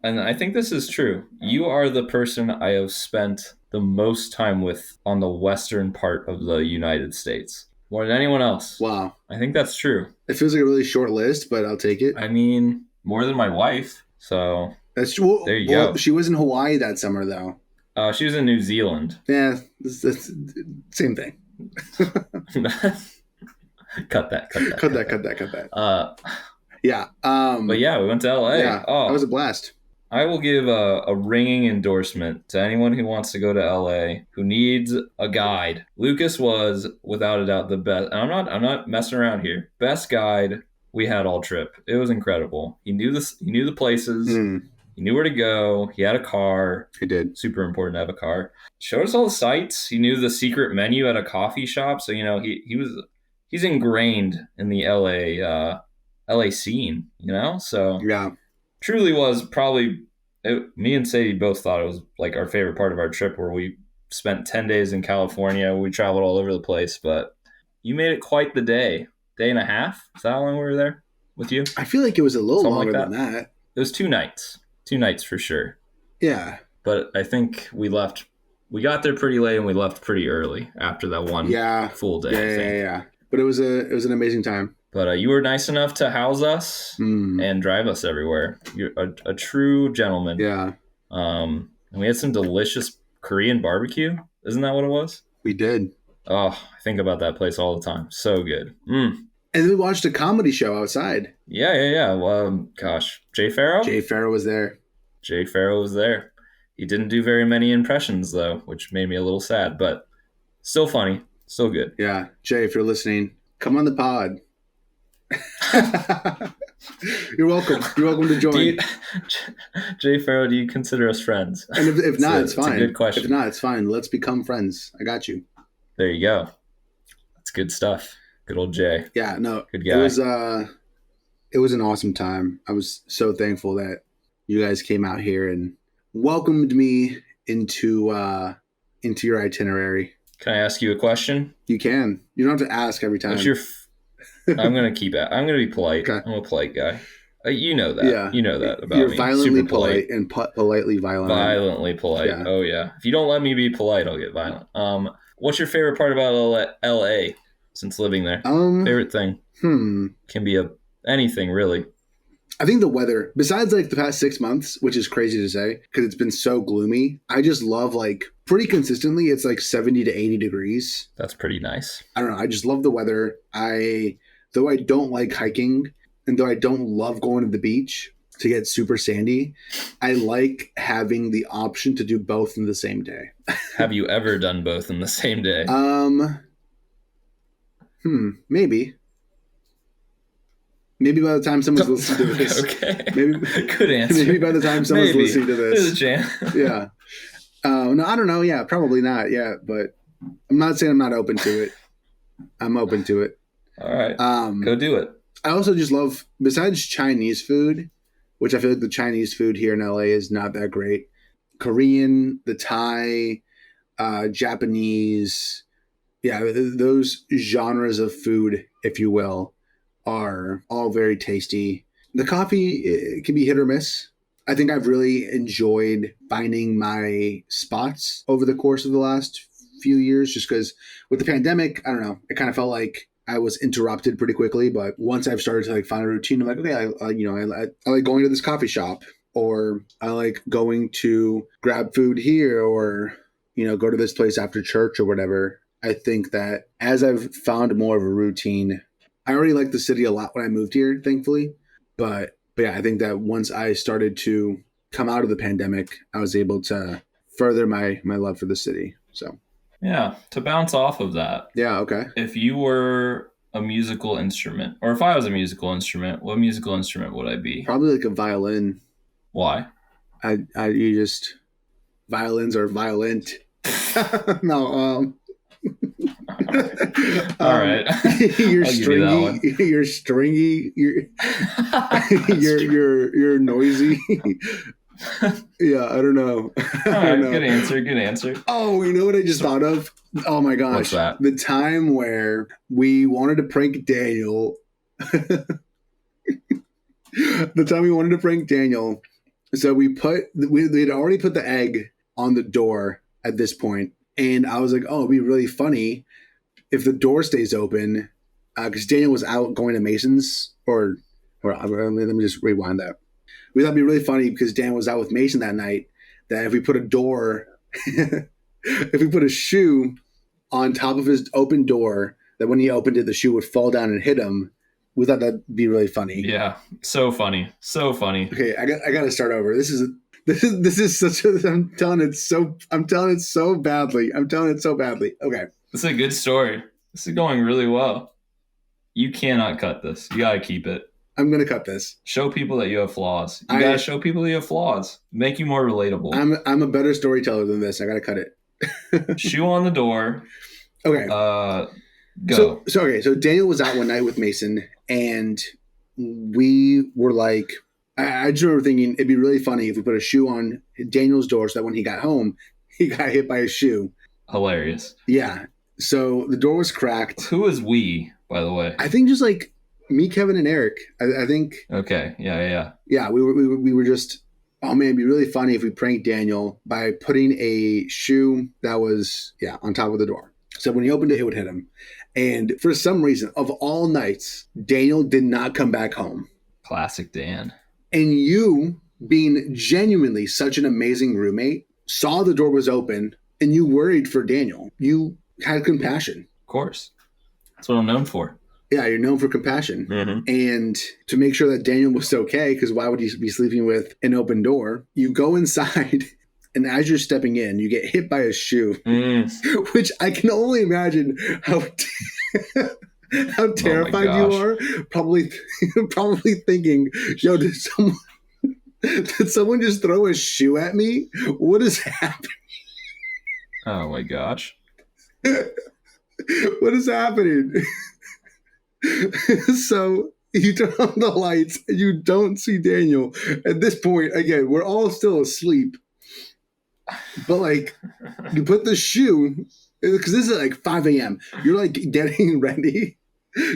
and I think this is true. You are the person I have spent the most time with on the western part of the United States. More than anyone else. Wow. I think that's true. It feels like a really short list, but I'll take it. I mean, more than my wife. So that's true. There you go. She was in Hawaii that summer, though. She was in New Zealand. Yeah, that's same thing. Cut that. Yeah. But yeah, we went to LA. Yeah, that was a blast. I will give a ringing endorsement to anyone who wants to go to LA, who needs a guide. Lucas was, without a doubt, the best. And I'm not messing around here. Best guide we had all trip. It was incredible. He knew the places. He knew where to go. He had a car. He did. Super important to have a car. Showed us all the sights. He knew the secret menu at a coffee shop. So, you know, he's ingrained in the LA scene, you know? So yeah. Truly was probably, me and Sadie both thought it was like our favorite part of our trip, where we spent 10 days in California. We traveled all over the place, but you made it quite the day. day and a half. Is that how long we were there with you? I feel like it was a little Something longer like than that. It was 2 nights. 2 nights for sure. Yeah. But I think we got there pretty late and we left pretty early after that one full day. I think. Yeah. But it was an amazing time. But you were nice enough to house us and drive us everywhere. You're a true gentleman. Yeah. And we had some delicious Korean barbecue. Isn't that what it was? We did. Oh, I think about that place all the time. So good. And then we watched a comedy show outside. Yeah. Well, gosh, Jay Farrow? Jay Farrow was there. Jay Farrow was there. He didn't do very many impressions, though, which made me a little sad, but still funny. Still good. Yeah. Jay, if you're listening, come on the pod. You're welcome. You're welcome to join. Jay Farrow, do you consider us friends? And if not, it's fine. It's a good question. If not, it's fine. Let's become friends. I got you. There you go. That's good stuff. Good old Jay. Yeah, no. Good guy. It was an awesome time. I was so thankful that you guys came out here and welcomed me into your itinerary. Can I ask you a question? You can. You don't have to ask every time. What's your I'm going to keep it. I'm going to be polite. Okay. I'm a polite guy. You know that. Yeah. You know that about You're me. violently polite and politely violent. Violently polite. Yeah. Oh, yeah. If you don't let me be polite, I'll get violent. What's your favorite part about LA since living there? Favorite thing? Can be anything, really. I think the weather, besides like the past 6 months, which is crazy to say because it's been so gloomy, I just love like pretty consistently it's like 70 to 80 degrees. That's pretty nice. I don't know. I just love the weather. Though I don't like hiking and though I don't love going to the beach to get super sandy, I like having the option to do both in the same day. Have you ever done both in the same day? Maybe. Maybe by the time someone's listening to this. Okay. Maybe, good answer. Maybe by the time someone's listening to this. There's a chance. Yeah. No, I don't know. Yeah, probably not. Yeah, but I'm not saying I'm not open to it. I'm open to it. All right. Go do it. I also just love, besides Chinese food, which I feel like the Chinese food here in LA is not that great. Korean, the Thai, Japanese, those genres of food, if you will, are all very tasty. The coffee, it can be hit or miss. I think I've really enjoyed finding my spots over the course of the last few years, just because with the pandemic, I don't know, it kind of felt like I was interrupted pretty quickly. But once I've started to like find a routine, I'm like, okay, I like going to this coffee shop, or I like going to grab food here, or, go to this place after church or whatever. I think that as I've found more of a routine, I already liked the city a lot when I moved here, thankfully. But yeah, I think that once I started to come out of the pandemic, I was able to further my love for the city. So yeah, to bounce off of that. Yeah, okay. If you were a musical instrument, or if I was a musical instrument, what musical instrument would I be? Probably like a violin. Why? Violins are violent. No, all right. You're stringy. You're stringy. You're noisy. Yeah, I don't know. All right, good answer. Oh, you know what I just thought of? Oh my gosh. What's that? The time where we wanted to prank Daniel. So we had already put the egg on the door at this point. And I was like, oh, it'd be really funny if the door stays open, because Daniel was out going to Mason's, or let me just rewind that. We thought it'd be really funny because Dan was out with Mason that night, that if we put if we put a shoe on top of his open door, that when he opened it, the shoe would fall down and hit him. We thought that'd be really funny. Yeah, so funny. Okay, I got to start over. This is such a. I'm telling it so badly. Okay. This is a good story. This is going really well. You cannot cut this. You got to keep it. I'm going to cut this. Show people that you have flaws. You got to show people you have flaws. Make you more relatable. I'm a better storyteller than this. I got to cut it. Shoe on the door. Okay. Go. So Daniel was out one night with Mason, and we were like, I just remember thinking it'd be really funny if we put a shoe on Daniel's door so that when he got home, he got hit by a shoe. Hilarious. Yeah. So the door was cracked. Who is we, by the way? I think just like me, Kevin, and Eric. I think. Okay. Yeah. Yeah, we were just. Oh man, it'd be really funny if we pranked Daniel by putting a shoe that was on top of the door. So when he opened it, it would hit him. And for some reason, of all nights, Daniel did not come back home. Classic Dan. And you, being genuinely such an amazing roommate, saw the door was open and you worried for Daniel. You had compassion. Of course. That's what I'm known for. Yeah, you're known for compassion. Mm-hmm. And to make sure that Daniel was okay, because why would you be sleeping with an open door? You go inside, and as you're stepping in, you get hit by a shoe, which I can only imagine how terrified you are. Probably thinking, yo, did someone just throw a shoe at me? What is happening? Oh my gosh. What is happening? So you turn on the lights and you don't see Daniel. At this point, again, we're all still asleep. But like, you put the shoe, because this is like 5 a.m. You're like getting ready.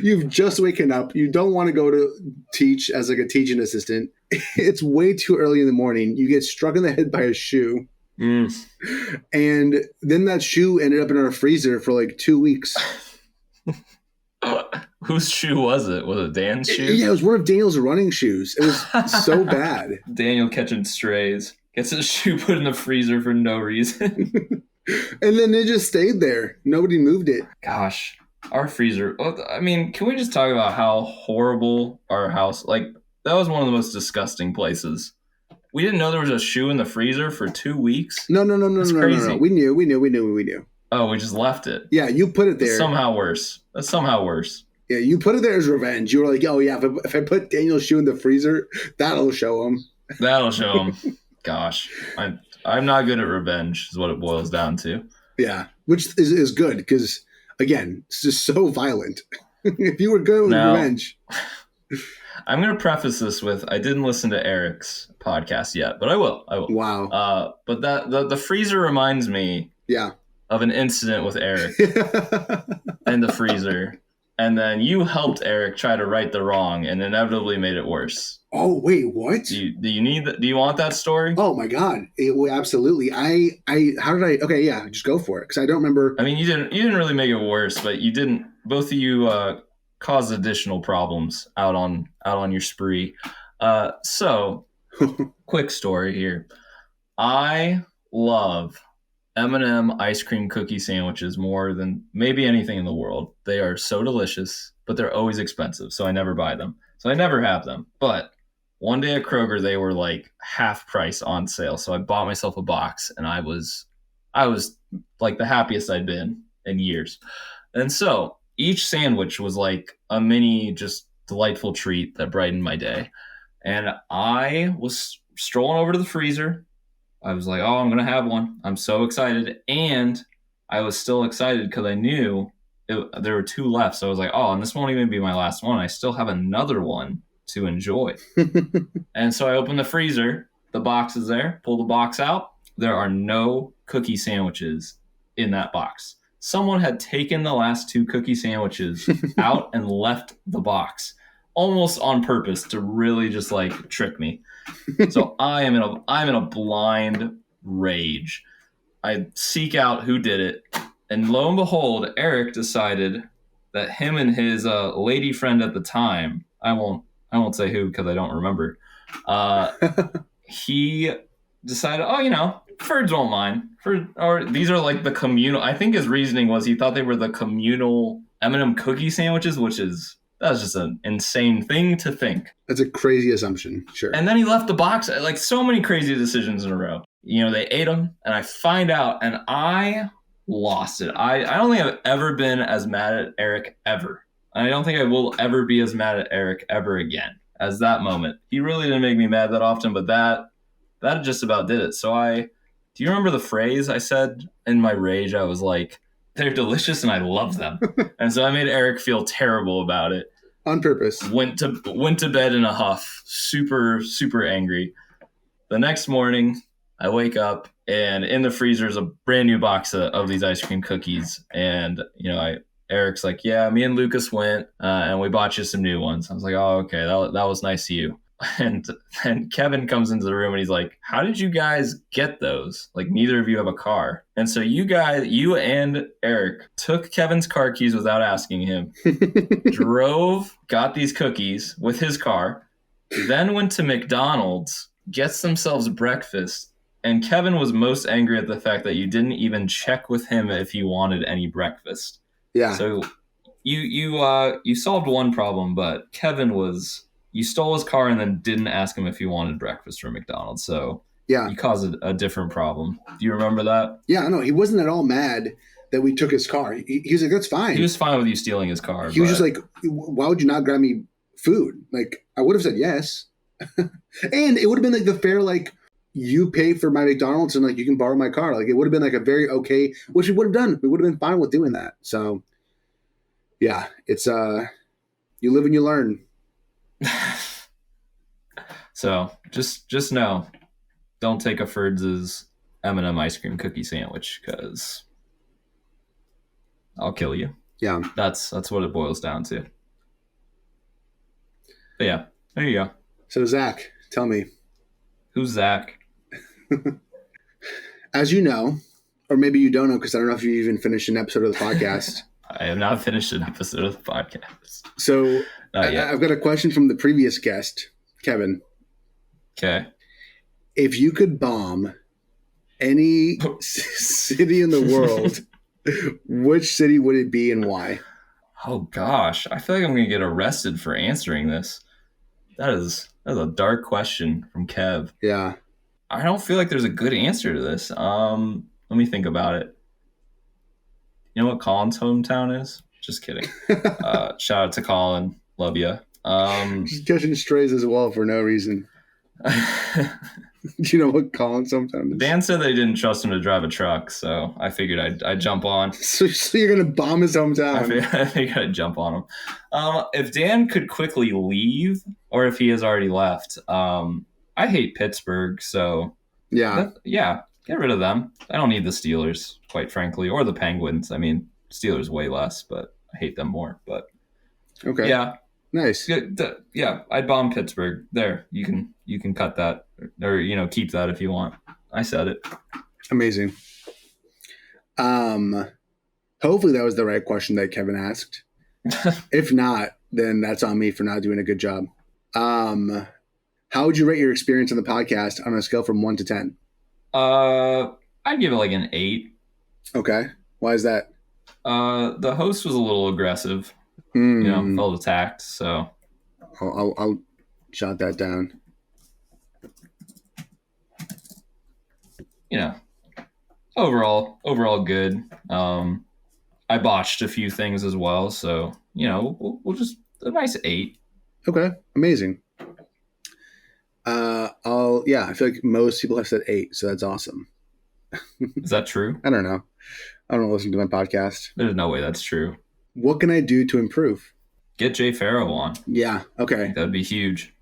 You've just waken up. You don't want to go to teach as like a teaching assistant. It's way too early in the morning. You get struck in the head by a shoe. And then that shoe ended up in our freezer for like 2 weeks. Whose shoe was it? Was it Dan's shoe? Yeah, it was one of Daniel's running shoes. It was so bad. Daniel catching strays. Gets his shoe put in the freezer for no reason. And then it just stayed there. Nobody moved it. Gosh, our freezer. I mean, can we just talk about how horrible our house? Like, that was one of the most disgusting places. We didn't know there was a shoe in the freezer for 2 weeks. No. That's crazy. No. We knew. Oh, we just left it. Yeah, you put it there. That's somehow worse. Yeah, you put it there as revenge. You were like, oh yeah, if I put Daniel's shoe in the freezer, that'll show him. Gosh, I'm not good at revenge is what it boils down to. Yeah, which is good because, again, it's just so violent. If you were good with revenge. I'm going to preface this with, I didn't listen to Eric's podcast yet, but I will. Wow. But that the freezer reminds me of an incident with Eric and the freezer. And then you helped Eric try to right the wrong and inevitably made it worse. Oh, wait, what? Do you want that story? Oh my God. Absolutely. Okay, yeah, just go for it. Cause I don't remember. I mean, you didn't really make it worse, but you didn't, both of you, caused additional problems out on your spree. So quick story here. I love M&M ice cream cookie sandwiches more than maybe anything in the world. They are so delicious, but they're always expensive, so I never buy them. So I never have them. But one day at Kroger, they were like half price on sale. So I bought myself a box, and I was like the happiest I'd been in years. And so each sandwich was like a mini, just delightful treat that brightened my day. And I was strolling over to the freezer. I was like, oh, I'm going to have one. I'm so excited. And I was still excited because I knew there were 2 left. So I was like, oh, and this won't even be my last one. I still have another one to enjoy. And so I opened the freezer. The box is there. Pull the box out. There are no cookie sandwiches in that box. Someone had taken the last 2 cookie sandwiches out and left the box almost on purpose to really just like trick me. So I'm in a blind rage. I seek out who did it, and lo and behold, Eric decided that him and his lady friend at the time, I won't say who because I don't remember. He decided, Ferds won't mind. Or these are like the communal. I think his reasoning was he thought they were the communal M&M cookie sandwiches, that's just an insane thing to think. That's a crazy assumption, sure. And then he left the box, like so many crazy decisions in a row. They ate them, and I find out, and I lost it. I don't think I've ever been as mad at Eric ever. I don't think I will ever be as mad at Eric ever again as that moment. He really didn't make me mad that often, but that just about did it. So do you remember the phrase I said in my rage? I was like, they're delicious and I love them. And so I made Eric feel terrible about it. On purpose. Went to bed in a huff, super, super angry. The next morning, I wake up and in the freezer is a brand new box of these ice cream cookies. And, Eric's like, yeah, me and Lucas went and we bought you some new ones. I was like, oh, okay, that was nice of you. And then Kevin comes into the room and he's like, how did you guys get those? Like, neither of you have a car. And so you and Eric took Kevin's car keys without asking him, drove, got these cookies with his car, then went to McDonald's, gets themselves breakfast. And Kevin was most angry at the fact that you didn't even check with him if he wanted any breakfast. Yeah. So you solved one problem, but you stole his car and then didn't ask him if he wanted breakfast from McDonald's. So Yeah. you caused a different problem. Do you remember that? Yeah, no, he wasn't at all mad that we took his car. He was like, that's fine. He was fine with you stealing his car. He was just like, why would you not grab me food? Like, I would have said yes. And it would have been like the fair, like, you pay for my McDonald's and like you can borrow my car. Like, it would have been like a very okay, which we would have done. We would have been fine with doing that. So yeah, it's you live and you learn. So just know, don't take a Ferds' M&M ice cream cookie sandwich because I'll kill you. Yeah, that's what it boils down to. But yeah, there you go. So Zach, tell me, who's Zach? As you know, or maybe you don't know, because I don't know if you even finished an episode of the podcast. I have not finished an episode of the podcast. So I've got a question from the previous guest, Kevin. Okay. If you could bomb any city in the world, which city would it be and why? Oh gosh, I feel like I'm going to get arrested for answering this. That's a dark question from Kev. Yeah. I don't feel like there's a good answer to this. Let me think about it. You know what Colin's hometown is? Just kidding. Shout out to Colin. Love you. Just catching strays as well for no reason. Do you know what Colin's hometown is? Dan said they didn't trust him to drive a truck, so I figured I'd jump on. So you're going to bomb his hometown? I figured I'd jump on him. If Dan could quickly leave, or if he has already left, I hate Pittsburgh, so yeah, get rid of them. I don't need the Steelers, quite frankly, or the Penguins. I mean, Steelers way less, but I hate them more. But okay, yeah, nice. Yeah, I'd bomb Pittsburgh. There, you can cut that, or keep that if you want. I said it. Amazing. Hopefully that was the right question that Kevin asked. If not, then that's on me for not doing a good job. How would you rate your experience on the podcast on a scale from 1 to 10? I'd give it like an 8. Okay. Why is that? The host was a little aggressive. Felt attacked. So I'll jot that down. Overall good. I botched a few things as well. So we'll just a nice 8. Okay. Amazing. I feel like most people have said 8, so that's awesome. Is that true? I don't know. I don't listen to my podcast. There's no way that's true. What can I do to improve? Get Jay Farrow on. Yeah. Okay. That'd be huge.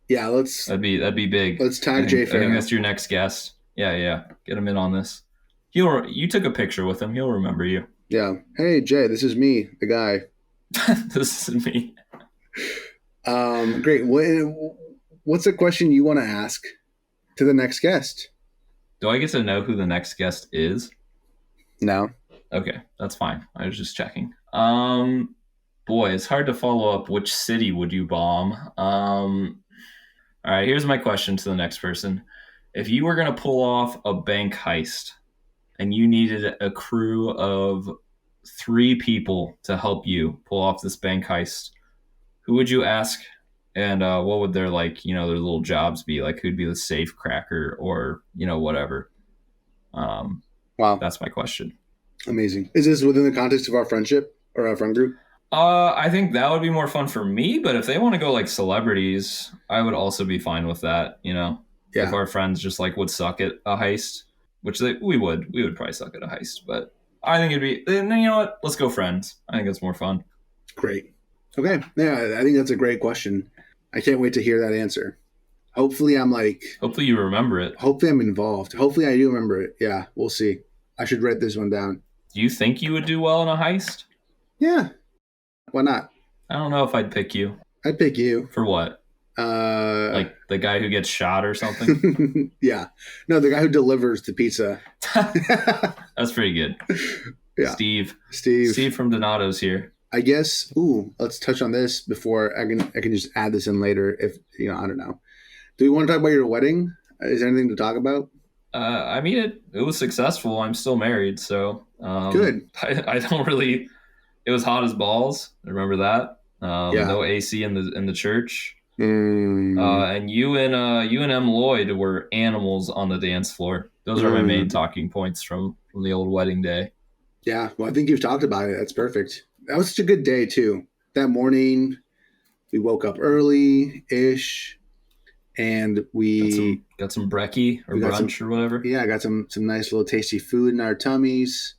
Yeah. That'd be big. Let's tag Jay Farrow. I think that's your next guest. Yeah. Get him in on this. You took a picture with him. He'll remember you. Yeah. Hey Jay, this is me, the guy. This is me. Great. What's a question you want to ask to the next guest? Do I get to know who the next guest is? No. Okay, that's fine. I was just checking. Boy, it's hard to follow up. Which city would you bomb? All right, here's my question to the next person. If you were going to pull off a bank heist and you needed a crew of 3 people to help you pull off this bank heist, who would you ask? And what would their their little jobs be? Like, who'd be the safe cracker or, whatever? Wow. That's my question. Amazing. Is this within the context of our friendship or our friend group? I think that would be more fun for me, but if they want to go like celebrities, I would also be fine with that, Yeah. If our friends just would suck at a heist, which we would probably suck at a heist, but I think it'd be, you know what? Let's go friends. I think it's more fun. Great. Okay. Yeah, I think that's a great question. I can't wait to hear that answer. Hopefully hopefully you remember it. Hopefully I'm involved. Hopefully I do remember it. Yeah, we'll see. I should write this one down. Do you think you would do well in a heist? Yeah. Why not? I don't know if I'd pick you. I'd pick you. For what? Like the guy who gets shot or something? Yeah. No, the guy who delivers the pizza. That's pretty good. Yeah. Steve Steve from Donato's here. I guess. Let's touch on this before I can just add this in later. If I don't know. Do we want to talk about your wedding? Is there anything to talk about? I mean, it was successful. I'm still married, so good. I don't really. It was hot as balls. I remember that. No AC in the church. And you and M. Lloyd were animals on the dance floor. Those are my main talking points from the old wedding day. Yeah, well, I think you've talked about it. That's perfect. That was such a good day too. That morning, we woke up early-ish, and we got some brekkie or brunch or whatever. Yeah, got some nice little tasty food in our tummies,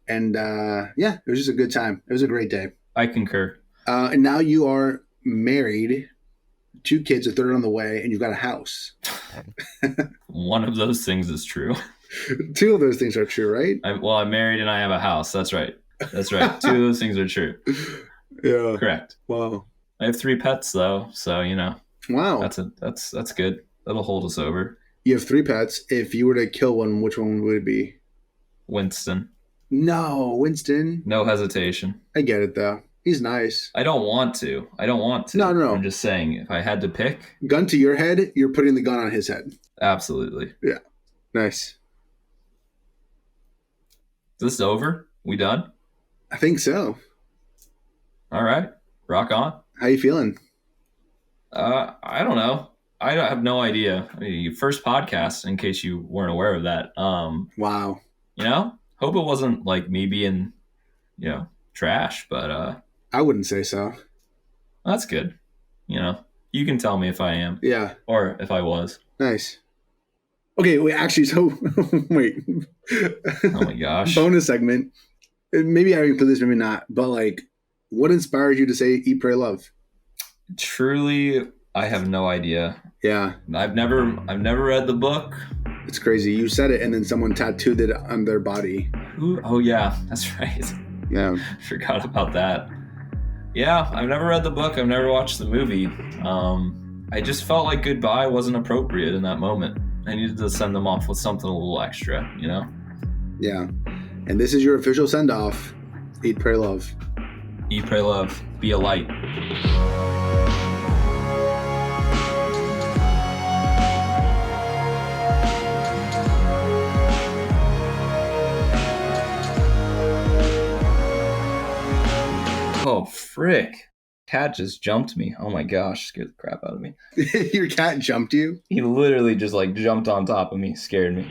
and it was just a good time. It was a great day. I concur. And now you are married, 2 kids, a third on the way, and you've got a house. One of those things is true. 2 of those things are true, right? I'm married and I have a house. That's right. 2 of those things are true. Yeah. Correct. Wow. I have 3 pets though, so Wow. That's good. That'll hold us over. You have 3 pets. If you were to kill one, which one would it be? Winston. No, Winston. No hesitation. I get it though. He's nice. I don't want to. No. I'm just saying, if I had to pick. Gun to your head, you're putting the gun on his head. Absolutely. Yeah. Nice. Is this over? We done? I think so. All right. Rock on. How you feeling? I don't know. I have no idea. I mean, first podcast, in case you weren't aware of that. Wow. Hope it wasn't like me being, trash, but I wouldn't say so. That's good. You can tell me if I am. Yeah. Or if I was. Nice. Okay, wait, actually, so wait. Oh my gosh. Bonus segment. Maybe I can put this, maybe not. But what inspires you to say "Eat, Pray, Love"? Truly, I have no idea. Yeah. I've never read the book. It's crazy. You said it, and then someone tattooed it on their body. Ooh, oh yeah, that's right. Yeah. Forgot about that. Yeah, I've never read the book. I've never watched the movie. I just felt like goodbye wasn't appropriate in that moment. I needed to send them off with something a little extra, Yeah. And this is your official send-off. Eat, Pray, Love. Eat, Pray, Love. Be a light. Oh, frick. Cat just jumped me. Oh my gosh, scared the crap out of me. Your cat jumped you? He literally just jumped on top of me, scared me.